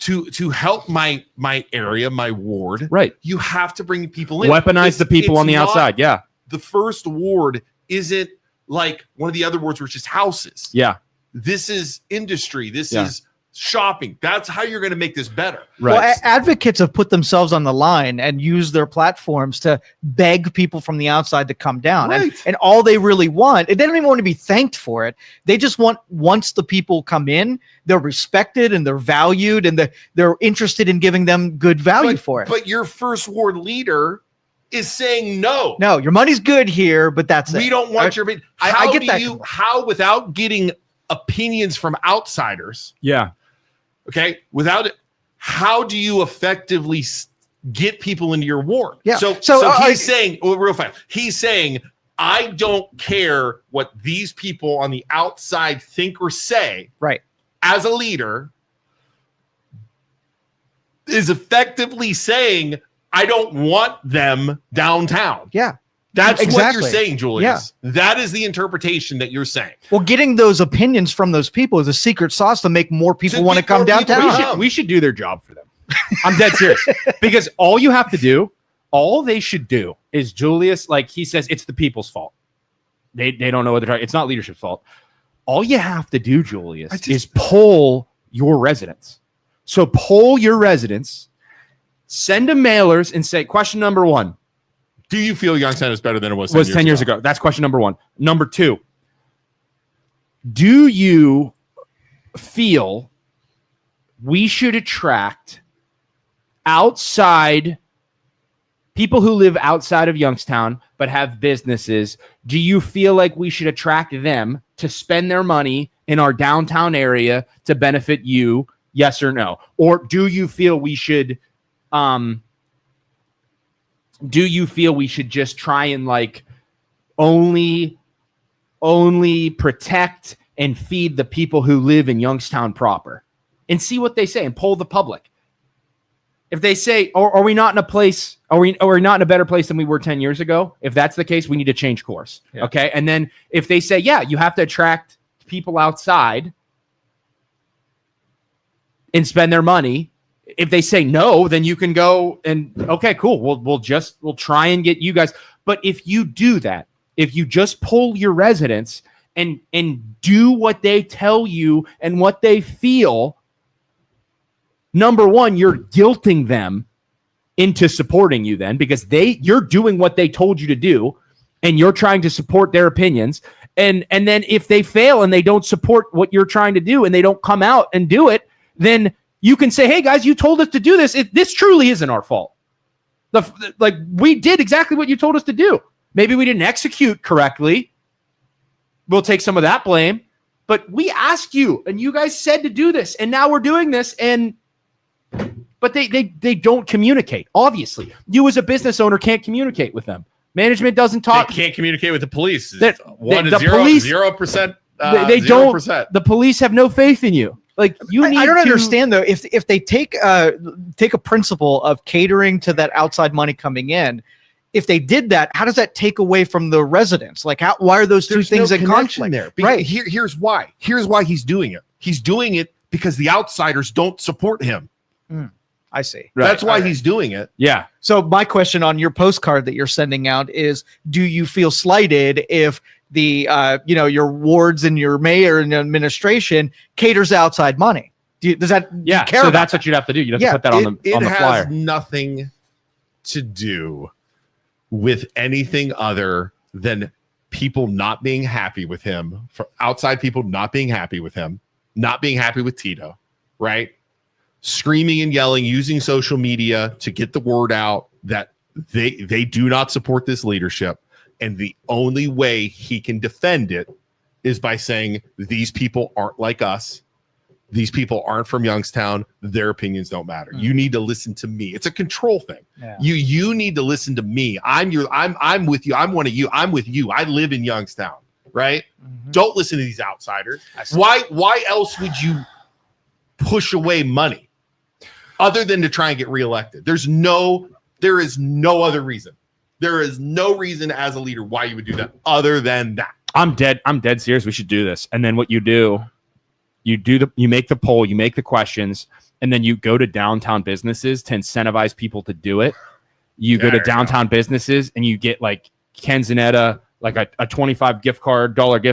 to help my area, my ward, Right. you have to bring people in. Weaponize the people on the not- outside. Yeah. The first ward isn't like one of the other wards, which is houses. Yeah. This is industry. This Yeah. is shopping. That's how you're going to make this better. Right. Well, advocates have put themselves on the line and used their platforms to beg people from the outside to come down. Right. And all they really want, they don't even want to be thanked for it. They just want, once the people come in, they're respected and they're valued and they're interested in giving them good value for it. But your first ward leader is saying no. No, your money's good here, but that's We it. don't want your. I How get do that. How without getting opinions from outsiders? Yeah. Okay, without it, how do you effectively get people into your ward? Yeah. So he's saying, real fast. He's saying, I don't care what these people on the outside think or say. Right. As a leader, is effectively saying, I don't want them downtown. Yeah. That's what Exactly. you're saying, Julius. That is the interpretation that you're saying. Well, getting those opinions from those people is a secret sauce to make more people To want to get more come people downtown. to We should do their job for them. I'm dead serious. Because all they should do is Julius, like he says, it's the people's fault. They don't know what they're talking. It's not leadership's fault. All you have to do, Julius, is poll your residents. So poll your residents, send them mailers and say, question number 1. Do you feel Youngstown is better than it was 10 years ago? That's question number 1. Number 2, do you feel we should attract outside people who live outside of Youngstown but have businesses? Do you feel like we should attract them to spend their money in our downtown area to benefit you Yes or no? Or do you feel we should just try and like only protect and feed the people who live in Youngstown proper and see what they say and poll the public? If they say, are we not in a place, are we not in a better place than we were 10 years ago? If that's the case, we need to change course. Yeah. Okay. And then if they say, yeah, you have to attract people outside and spend their money. If they say no, then you can go and okay, cool. We'll try and get you guys. But if you do that, if you just poll your residents and do what they tell you and what they feel, number one, you're guilting them into supporting you then because you're doing what they told you to do and you're trying to support their opinions. And then if they fail and they don't support what you're trying to do and they don't come out and do it, then you can say, hey guys, you told us to do this. This truly isn't our fault. Like we did exactly what you told us to do. Maybe we didn't execute correctly. We'll take some of that blame, but we asked you and you guys said to do this and now we're doing this but they don't communicate. Obviously, you as a business owner can't communicate with them. Management doesn't talk. They can't communicate with the police. The 0%. They don't. The police have no faith in you. Like you need. I don't understand though. If they take a principle of catering to that outside money coming in, if they did that, how does that take away from the residents? Like, why are those two things in conflict there? Right. Here's why. Here's why he's doing it. He's doing it because the outsiders don't support him. I see. Right. That's why he's doing it. Yeah. So my question on your postcard that you're sending out is, do you feel slighted if the your wards and your mayor and administration caters outside money? Does that care so about that's what you'd have to do. You'd have to put that on the flyer. It has nothing to do with anything other than people not being happy with him, for outside people not being happy with him, not being happy with Tito, right? Screaming and yelling, using social media to get the word out that they do not support this leadership. And the only way he can defend it is by saying these people aren't like us. These people aren't from Youngstown. Their opinions don't matter. You need to listen to me. It's a control thing. Yeah. You need to listen to me. I'm with you. I'm one of you. I'm with you. I live in Youngstown, right? Mm-hmm. Don't listen to these outsiders. Why else would you push away money other than to try and get reelected? There is no other reason. There is no reason as a leader why you would do that other than that. I'm dead serious. We should do this. And then what you do, you make the poll, you make the questions, and then you go to downtown businesses to incentivize people to do it. You go to downtown businesses and you get like Kenzanetta, like a $25 gift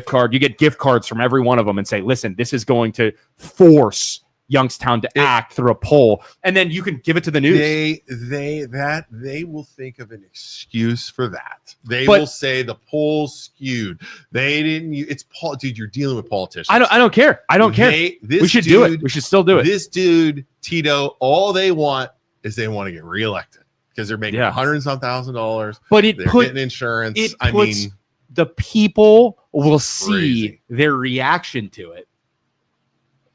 card. You get gift cards from every one of them and say, listen, this is going to force Youngstown to act through a poll, and then you can give it to the news. They will think of an excuse for that. They will say the polls skewed. They didn't. It's Paul, dude. You're dealing with politicians. I don't care. We should do it. We should still do it. This dude, Tito, all they want is they want to get reelected because they're making $100 and some $1,000. But they're getting insurance. The people will see their reaction to it.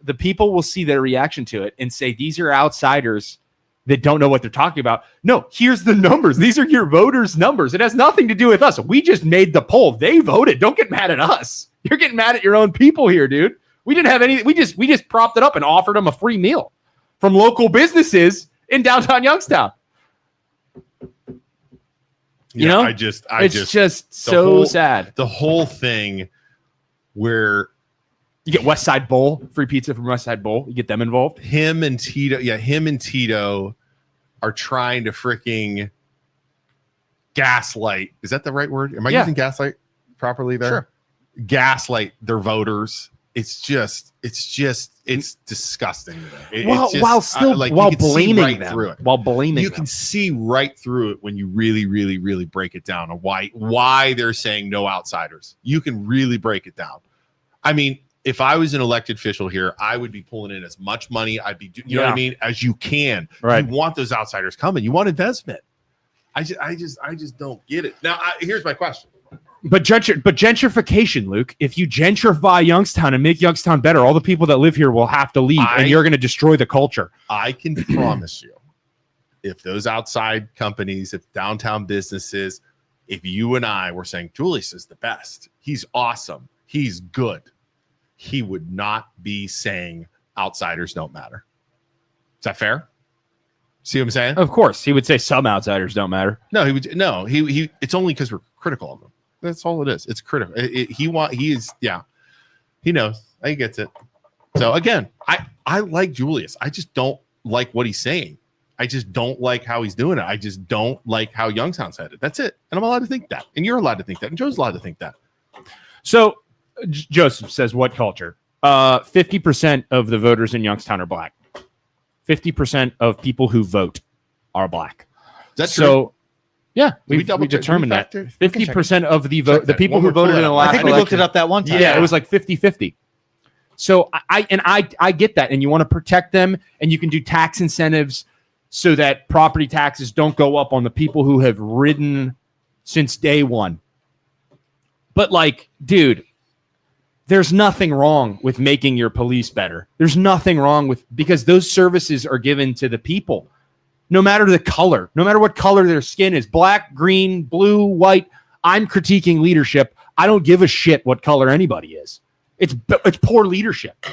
The people will see their reaction to it and say, these are outsiders that don't know what they're talking about. No, here's the numbers. These are your voters' numbers. It has nothing to do with us. We just made the poll. They voted. Don't get mad at us. You're getting mad at your own people here, dude. We didn't have any. We just propped it up and offered them a free meal from local businesses in downtown Youngstown. You know, it's just so sad. The whole thing where you get West Side Bowl, free pizza from West Side Bowl. You get them involved. Him and Tito are trying to freaking gaslight. Is that the right word? Am I using gaslight properly there? Sure. Gaslight their voters. It's disgusting. While blaming them. You can see right through it when you really, really, really break it down. Why they're saying no outsiders. You can really break it down. I mean, if I was an elected official here, I would be pulling in as much money. I'd be, you know what I mean, as you can. Right. You want those outsiders coming. You want investment. I just don't get it. Now, here's my question. But gentrification, Luke, if you gentrify Youngstown and make Youngstown better, all the people that live here will have to leave, and you're going to destroy the culture. I can promise you, if those outside companies, if downtown businesses, if you and I were saying Julius is the best, he's awesome, he's good, he would not be saying outsiders don't matter. Is that fair? See what I'm saying? Of course, he would say some outsiders don't matter. No, he would. No, he. It's only because we're critical of him. That's all it is. It's critical. He is. Yeah, he knows. He gets it. So again, I like Julius. I just don't like what he's saying. I just don't like how he's doing it. I just don't like how Youngstown's headed. That's it. And I'm allowed to think that. And you're allowed to think that. And Joe's allowed to think that. So Joseph says, what culture? 50% of the voters in Youngstown are black. 50% of people who vote are black. That's so. Yeah, we double determined that. check? 50% of the vote, the people who voted in the I last think we looked it election. up that one time. Yeah, it was like 50-50. So I get that, and you want to protect them, and you can do tax incentives so that property taxes don't go up on the people who have ridden since day one. But like, dude, there's nothing wrong with making your police better. There's nothing wrong with, because those services are given to the people. No matter the color, no matter what color their skin is, black, green, blue, white, I'm critiquing leadership. I don't give a shit what color anybody is. It's poor leadership.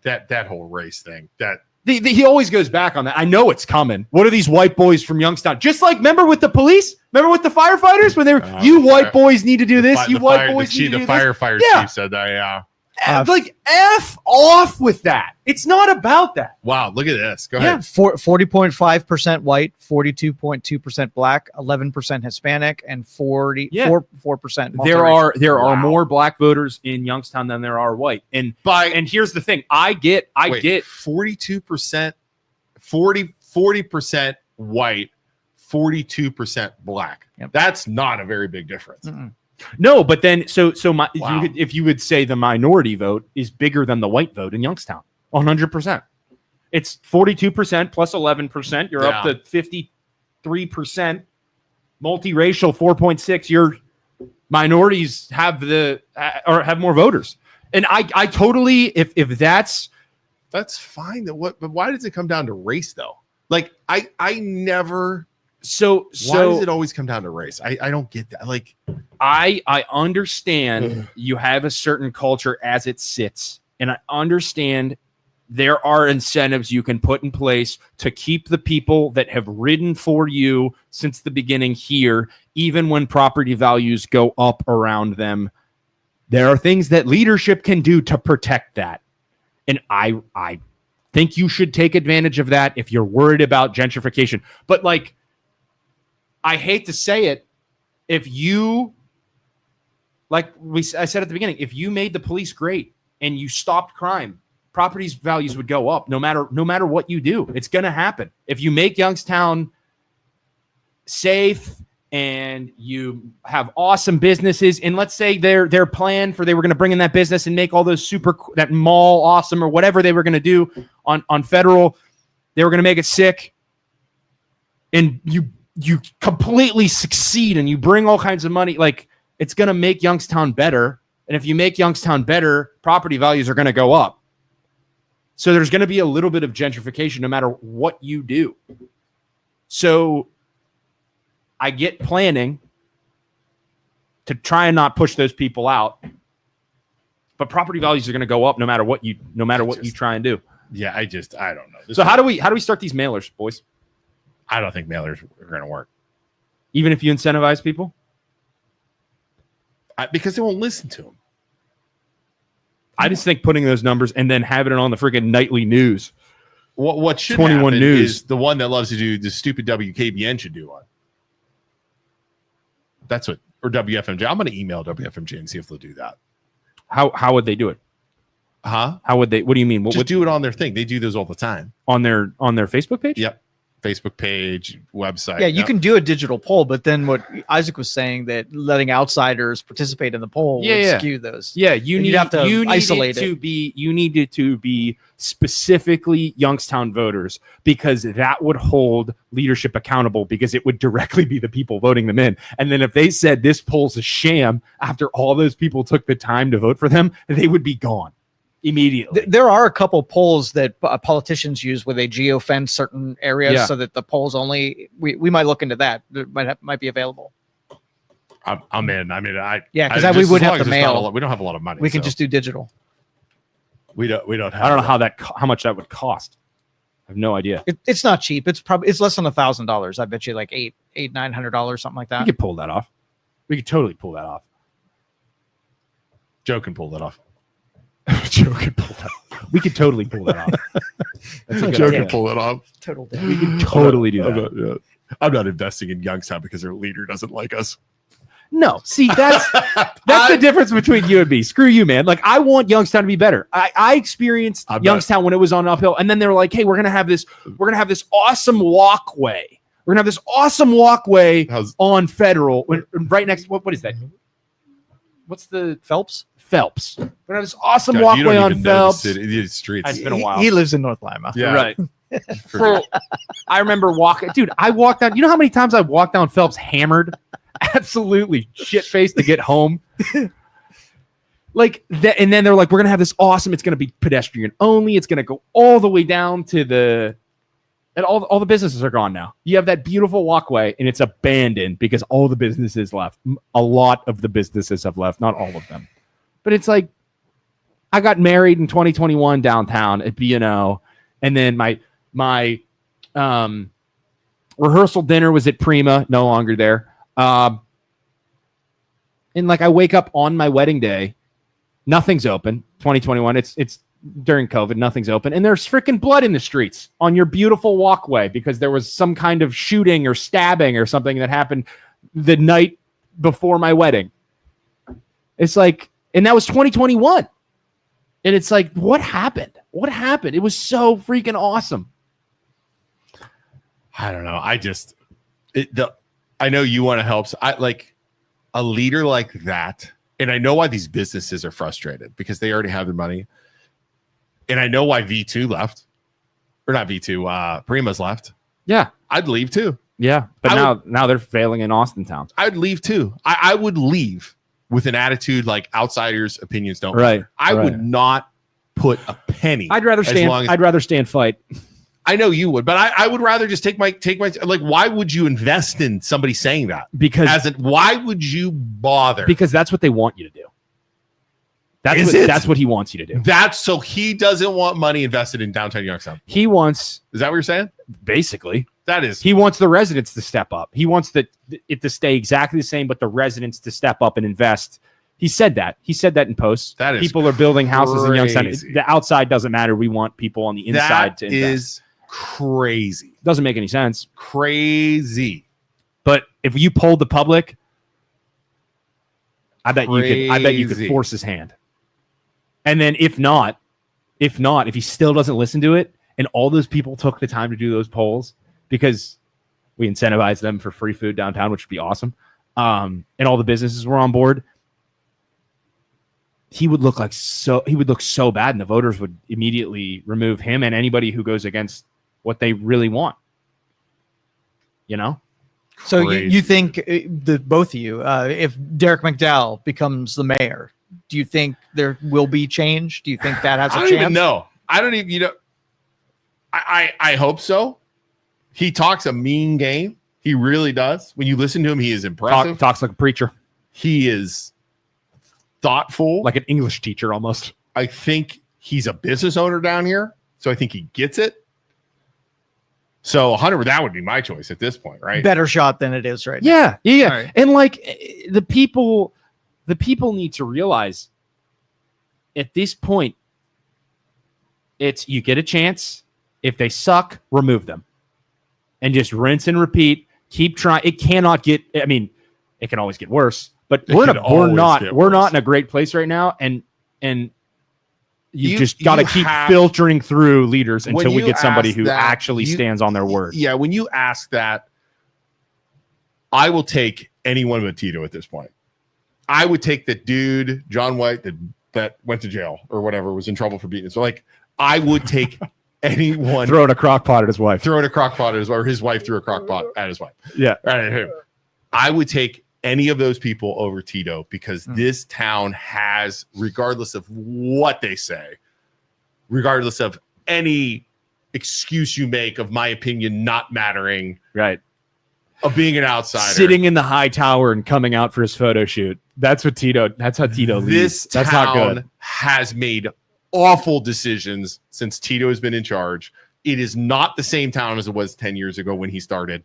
That whole race thing. That he always goes back on that. I know it's coming. What are these white boys from Youngstown? Just like, remember with the police? Remember with the firefighters when they were, you white boys need to do this. You white boys need to do this. The firefighter chief said that. Yeah. Like F off with that. It's not about that. Wow, look at this. Go Yeah, ahead. 40.5% white, 42.2% black, 11% Hispanic, and 4% multiracial. There are more black voters in Youngstown than there are white. And here's the thing. I get 42%, 40% white, 42% black. Yep. That's not a very big difference. Mm-mm. No, but then Wow. if you would say the minority vote is bigger than the white vote in Youngstown, 100%. It's 42% plus 11%. You're up to 53%. Multiracial 4.6. Your minorities have have more voters, and I totally if that's fine. But why does it come down to race though? Like I never. so Why does it always come down to race? I don't get that. Like I understand you have a certain culture as it sits, and I understand there are incentives you can put in place to keep the people that have ridden for you since the beginning here, even when property values go up around them. There are things that leadership can do to protect that. And I think you should take advantage of that if you're worried about gentrification. But like, I hate to say it, if you, like I said at the beginning, if you made the police great and you stopped crime, property values would go up no matter what you do. It's going to happen. If you make Youngstown safe and you have awesome businesses, and let's say their plan for they were going to bring in that business and make all those that mall awesome or whatever they were going to do on Federal, they were going to make it sick, and you completely succeed and you bring all kinds of money, like it's going to make Youngstown better. And if you make Youngstown better, property values are going to go up. So there's going to be a little bit of gentrification no matter what you do. So I get planning to try and not push those people out, but property values are going to go up no matter what you try and do. yeah, I don't know. So how do we start these mailers, boys? I don't think mailers are going to work. Even if you incentivize people? Because they won't listen to them. I just think putting those numbers and then having it on the freaking nightly news. What should 21 happen News. is the one that loves to do the stupid WKBN should do one. That's what, or WFMJ. I'm going to email WFMJ and see if they'll do that. How would they do it? Huh? How would they? What do you mean? What Just would do it on their thing. They do those all the time. on their Facebook page? Yep. Facebook page, website. Yeah, you can do a digital poll, but then what Isaac was saying, that letting outsiders participate in the poll would skew those. Yeah, you need have to isolate it to be. You need it to be specifically Youngstown voters, because that would hold leadership accountable, because it would directly be the people voting them in. And then if they said this poll's a sham after all those people took the time to vote for them, they would be gone immediately. There are a couple polls that politicians use where they geofence certain areas so that the polls only. We might look into that. It might be available. I'm in. I mean, because we would have to mail. We don't have a lot of money. We can just do digital. We don't have. I don't know how much that would cost. I have no idea. It's not cheap. It's less than $1,000. I bet you like $900, something like that. We could pull that off. We could totally pull that off. Joe can pull that off. Joe can pull that off. We could totally pull that off. That's a good Joe idea. can pull that off. Total. We can totally do that. I'm not investing in Youngstown because their leader doesn't like us. No, see, that's the difference between you and me. Screw you, man. Like, I want Youngstown to be better. I experienced Youngstown when it was on uphill, and then they were like, "Hey, we're gonna have this awesome walkway. We're gonna have this awesome walkway on Federal, right next. What is that? What's the Phelps? We're gonna have this awesome walkway on Phelps. The streets. It's been a while. He lives in North Lima. Yeah. Right. So, I remember walking. Dude, I walked down. You know how many times I walked down Phelps hammered? Absolutely shit faced to get home. Like that, and then they're like, we're gonna have this awesome, it's gonna be pedestrian only, it's gonna go all the way down to and all the businesses are gone now. You have that beautiful walkway and it's abandoned because all the businesses left. A lot of the businesses have left, not all of them. But it's like, I got married in 2021 downtown at B&O, and then my rehearsal dinner was at Prima, no longer there. And like, I wake up on my wedding day, nothing's open. 2021, it's during COVID, nothing's open, and there's freaking blood in the streets on your beautiful walkway because there was some kind of shooting or stabbing or something that happened the night before my wedding. It's like, and that was 2021, and it's like, what happened? It was so freaking awesome. I don't know. I know you want to help. So I like a leader like that. And I know why these businesses are frustrated, because they already have their money. And I know why V2 left, or not V2, Prima's left. Yeah. I'd leave too. Yeah. But now they're failing in Austin town. I'd leave too. I would leave with an attitude like outsiders' opinions don't matter. I would not put a penny. I'd rather stay and fight. I know you would, but I would rather just take my like. Why would you invest in somebody saying that? Because why would you bother? Because that's what they want you to do. That's what he wants you to do. That's so he doesn't want money invested in downtown Youngstown. He wants, is that what you're saying? Basically, that is. He wants the residents to step up. He wants it to stay exactly the same, but the residents to step up and invest. He said that. He said that in posts. That is people are building houses in Youngstown. crazy. The outside doesn't matter. We want people on the inside to invest. That is crazy. Doesn't make any sense. Crazy. But if you polled the public, I bet you could force his hand. And then if he still doesn't listen to it, and all those people took the time to do those polls because we incentivized them for free food downtown, which would be awesome, and all the businesses were on board, he would look so bad, and the voters would immediately remove him and anybody who goes against what they really want. You know? So you think both of you, if Derek McDowell becomes the mayor, do you think there will be change? Do you think that has a chance? I don't even know. I don't even, I hope so. He talks a mean game. He really does. When you listen to him, he is impressive. Talks like a preacher. He is thoughtful. Like an English teacher almost. I think he's a business owner down here, so I think he gets it. So 100, that would be my choice at this point, right? Better shot than it is right now. Yeah. Right. And like the people need to realize at this point, it's you get a chance. If they suck, remove them. And just rinse and repeat. Keep trying. It cannot get, I mean, it can always get worse, but we're not in a great place right now. And you just got to keep filtering through leaders until we get somebody who actually stands on their word. Yeah, when you ask that, I will take anyone but Tito at this point. I would take the dude, John White, that went to jail or whatever, was in trouble for beating. So, like, I would take anyone. Throwing a crock pot at his wife. Throwing a crock pot at his wife, or his wife threw a crock pot at his wife. Yeah. Right. I would take any of those people over Tito because this town has, regardless of what they say, regardless of any excuse you make of my opinion not mattering, right, of being an outsider, sitting in the high tower and coming out for his photo shoot. That's how Tito leads. This town has made awful decisions since Tito has been in charge. It is not the same town as it was 10 years ago when he started.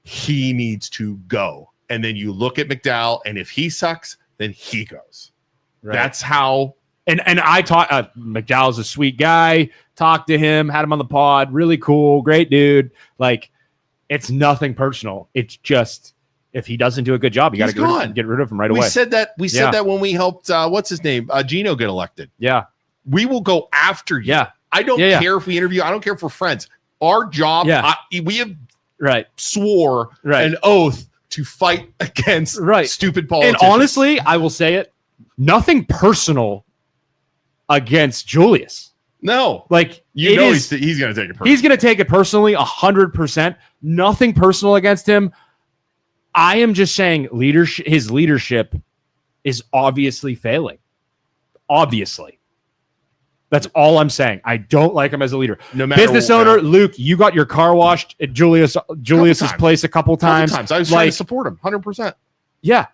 He needs to go. And then you look at McDowell, and if he sucks, then he goes. Right. That's how. And I taught McDowell's a sweet guy. Talked to him, had him on the pod. Really cool, great dude. Like, it's nothing personal. It's just if he doesn't do a good job, you got to get rid of him right away. We said that when we helped what's his name, Gino, get elected. Yeah, we will go after you. Yeah, I don't care if we interview. I don't care if we're friends. Our job. Yeah. We have swore an oath to fight against stupid politicians. And honestly, I will say it, nothing personal against Julius. No. Like, he's going to take it personally. He's going to take it personally 100%. Nothing personal against him. I am just saying his leadership is obviously failing. Obviously. That's all I'm saying. I don't like him as a leader. No matter business owner, Luke, you got your car washed at Julius's place a couple times. I was trying to support him 100%. Yeah.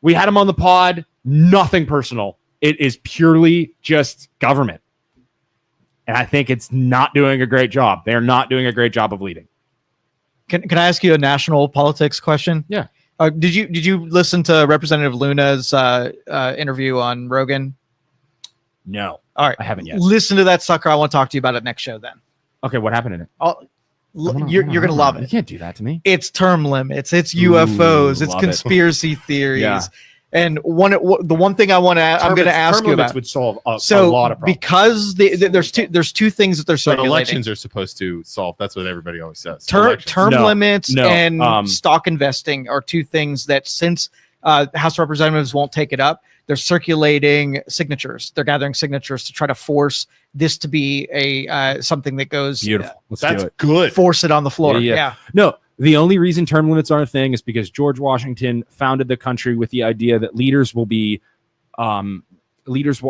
We had him on the pod. Nothing personal. It is purely just government. And I think it's not doing a great job. They're not doing a great job of leading. Can I ask you a national politics question? Yeah. Did you listen to Representative Luna's interview on Rogan? No. All right. I haven't yet. Listen to that sucker. I want to talk to you about it next show then. Okay, what happened in it? You're going to love it. You can't do that to me. It's term limits. It's UFOs. It's conspiracy theories. Yeah. And the one thing I'm going to ask you about would solve a lot of problems. Because there's two things that they're But circulating. elections are supposed to solve. That's what everybody always says. Term limits and stock investing are two things that since House of Representatives won't take it up, they're circulating signatures. They're gathering signatures to try to force this to be a something that goes beautiful. That's good. Force it on the floor. Yeah. No, the only reason term limits aren't a thing is because George Washington founded the country with the idea that leaders will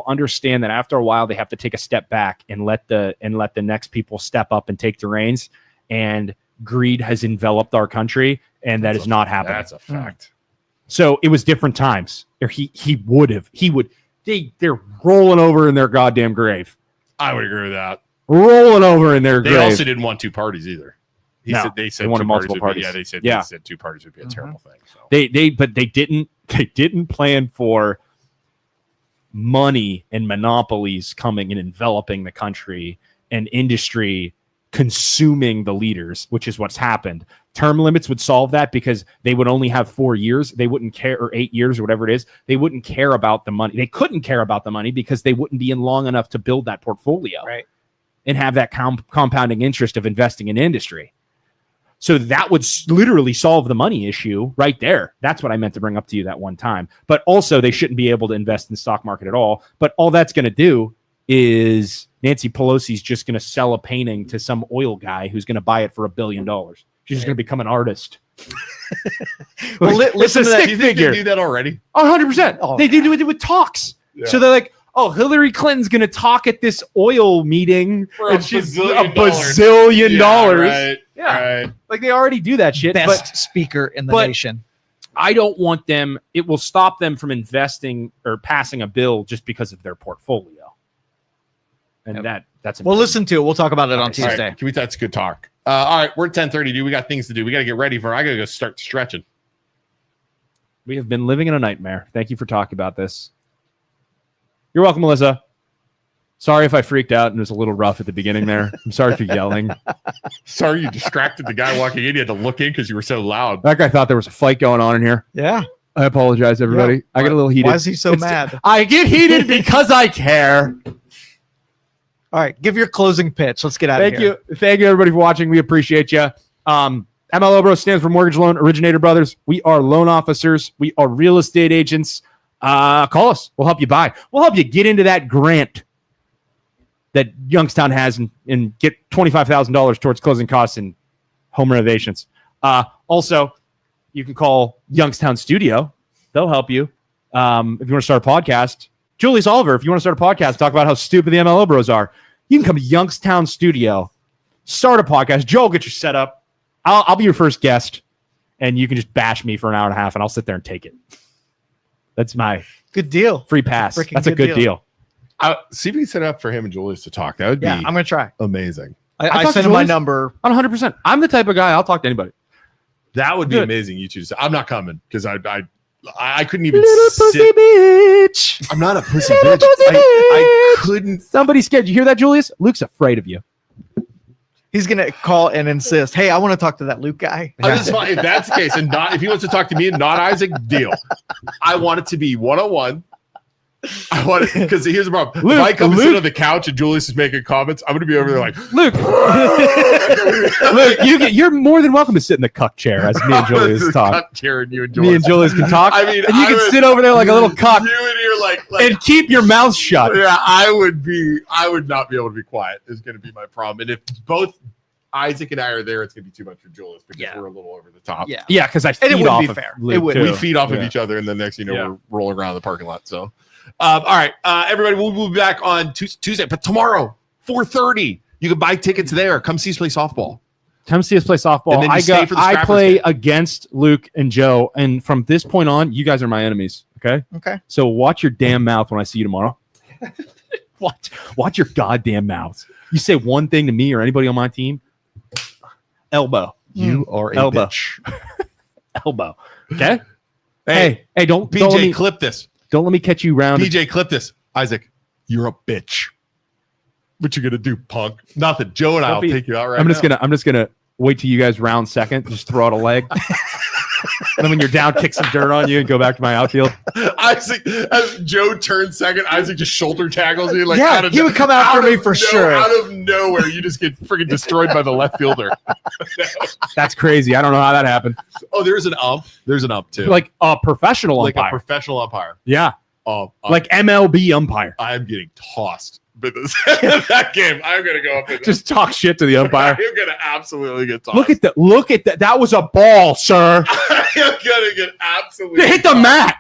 understand that after a while they have to take a step back and let the next people step up and take the reins. And greed has enveloped our country, and that is not happening. That's a fact. So it was different times. They're rolling over in their goddamn grave. I would agree with that. Rolling over in their grave. They also didn't want two parties either. They said wanted multiple parties. They said two parties would be a terrible thing. So. They didn't plan for money and monopolies coming and enveloping the country and industry consuming the leaders, which is what's happened. Term limits would solve that because they would only have 4 years. They wouldn't care, or 8 years or whatever it is. They wouldn't care about the money. They couldn't care about the money because they wouldn't be in long enough to build that portfolio and have that compounding interest of investing in industry. So that would literally solve the money issue right there. That's what I meant to bring up to you that one time. But also they shouldn't be able to invest in the stock market at all. But all that's going to do is Nancy Pelosi's just going to sell a painting to some oil guy who's going to buy it for $1 billion. She's just going to become an artist. Well, listen to that. Do you think they do that already? 100%. Oh, they do it with talks. Yeah. So they're like, oh, Hillary Clinton's going to talk at this oil meeting for and she's a bazillion dollars. Right, right. Like they already do that shit. Best speaker in the nation. I don't want them. It will stop them from investing or passing a bill just because of their portfolio. And that's we'll listen to it. We'll talk about it on Tuesday. Right. That's good talk. All right, we're at 10:30, dude. We got things to do. We got to get ready for. I got to go start stretching. We have been living in a nightmare. Thank you for talking about this. You're welcome, Melissa. Sorry if I freaked out and was a little rough at the beginning there. I'm sorry for yelling. Sorry you distracted the guy walking in. You had to look in because you were so loud. That guy thought there was a fight going on in here. Yeah. I apologize, everybody. Yeah. I get a little heated. Why is he so mad? I get heated because I care. All right, give your closing pitch. Let's get out of here. Thank you, everybody, for watching. We appreciate you. MLO Bros stands for Mortgage Loan Originator Brothers. We are loan officers. We are real estate agents. Call us. We'll help you buy. We'll help you get into that grant that Youngstown has and get $25,000 towards closing costs and home renovations. Also, you can call Youngstown Studio. They'll help you. If you want to start a podcast, Julius Oliver, if you want to start a podcast, talk about how stupid the MLO Bros are, you can come to Youngstown Studio, start a podcast. Joe will get you set up. I'll be your first guest, and you can just bash me for an hour and a half, and I'll sit there and take it. That's my good deal. Free pass. That's a good deal. See if we can set it up for him and Julius to talk. That would be I'm going to try. amazing. I sent him my number. 100%. I'm the type of guy, I'll talk to anybody. That would be amazing. You two. I'm not coming because I couldn't even Pussy sit. bitch. I'm not a pussy Little bitch. pussy I couldn't. Somebody's scared. You hear that, Julius? Luke's afraid of you. He's going to call and insist, hey, I want to talk to that Luke guy. That's fine. If that's the case, and not if he wants to talk to me and not Isaac, deal. I want it to be one-on-one. I want it because here's the problem. Luke, if I come and sit on the couch and Julius is making comments, I'm going to be over there like, Luke, you're more than welcome to sit in the cuck chair as me and Julius talk. Jared, you and Me and Julius can talk. I mean, and you can sit over there like a little cuck You and you're like and keep your mouth shut. yeah, I would not be able to be quiet. Is going to be my problem. And if both Isaac and I are there, it's going to be too much for Julius because we're a little over the top. Yeah. Yeah, because I And feed it wouldn't off be of fair. Luke, It would. too. We feed off of Yeah. each other, and the next you know Yeah. we're rolling around the parking lot. So, all right, everybody, we'll be back on Tuesday, but tomorrow 4:30, you can buy tickets there. Come see us play softball. Come see us play softball. And then you stay for the I Scrappers play game. against Luke and Joe, and from this point on, you guys are my enemies. Okay. Okay. So watch your damn mouth when I see you tomorrow. Watch your goddamn mouth. You say one thing to me or anybody on my team, elbow. You are a Elbow. bitch. Elbow. Okay. Hey, don't let PJ, me clip this. don't let me catch you round. PJ, clip this. Isaac, you're a bitch. What you gonna do, punk? Nothing. Joe and I'll take you out right I'm now. just gonna wait till you guys round second. Just throw out a leg. And then when you're down, kick some dirt on you and go back to my outfield. Isaac, as Joe turns second, Isaac just shoulder tackles you like Yeah, out of he would come after me for sure. Out of nowhere, you just get freaking destroyed by the left fielder. That's crazy. I don't know how that happened. Oh, there's an ump. There's an ump too. Like a professional like umpire. a professional umpire. Yeah. Like Like MLB umpire. I'm getting tossed. But that game, I'm gonna go up and Just talk shit to the umpire. I'm gonna absolutely get tossed. Look at that. That was a ball, sir. I'm gonna get absolutely Hit the mat.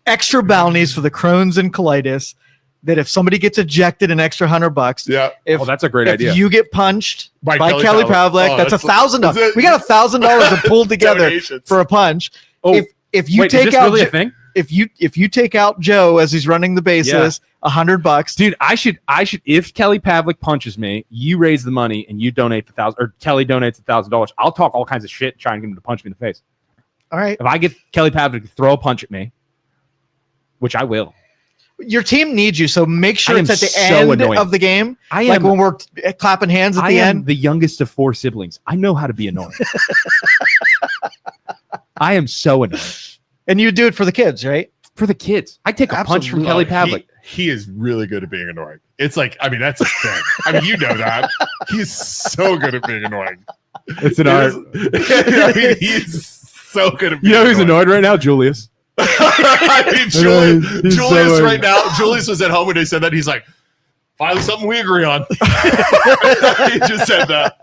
Extra bounties for the Crohn's and colitis. That if somebody gets ejected, an extra $100. Yeah. If, Oh, that's a great if idea. you get punched By by Kelly Kelly Pavlik. Pavlik, Oh, that's that's $1,000. We got $1,000 to pull together Donations. for a punch. Oh, If you wait, take is this out really a thing? if you take out Joe as he's running the bases, $100. Dude, I should if Kelly Pavlik punches me, you raise the money and you donate the $1,000 or Kelly donates $1,000. I'll talk all kinds of shit trying to get him to punch me in the face. All right. If I get Kelly Pavlik to throw a punch at me, which I will. Your team needs you, so make sure I it's am at the so end annoying. of the game. I Like am when we're clapping hands at I the am end. the youngest of 4 siblings. I know how to be annoying. I am so annoying. And you do it for the kids, right? For the kids. I take a punch from Kelly Pavlik. He is really good at being annoying. It's like, I mean, that's his thing. I mean, you know that. He's so good at being annoying. It's an art. I mean, he's so good at being You know who's annoyed right now? Julius. I mean, He's Julius so right now, Julius was at home when they said that. He's like, finally something we agree on. He just said that.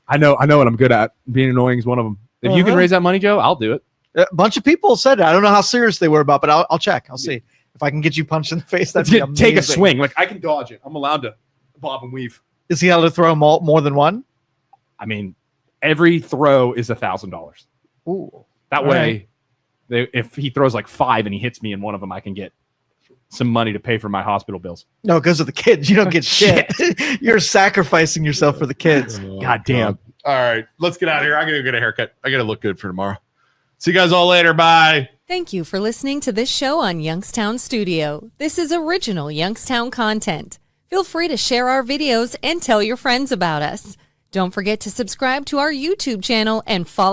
I know what I'm good at. Being annoying is one of them. If you can raise that money, Joe, I'll do it. A bunch of people said it. I don't know how serious they were about, but I'll check. I'll see if I can get you punched in the face. That's Take a swing. Like I can dodge it. I'm allowed to bob and weave. Is he allowed to throw more than one? I mean, every throw is $1,000. Ooh. That All way, if he throws like 5 and he hits me in one of them, I can get some money to pay for my hospital bills. No, because of the kids. You don't get shit. You're sacrificing yourself for the kids. God damn. All right, let's get out of here. I gotta get a haircut. I gotta look good for tomorrow. See you guys all later. Bye. Thank you for listening to this show on Youngstown Studio. This is original Youngstown content. Feel free to share our videos and tell your friends about us. Don't forget to subscribe to our YouTube channel and follow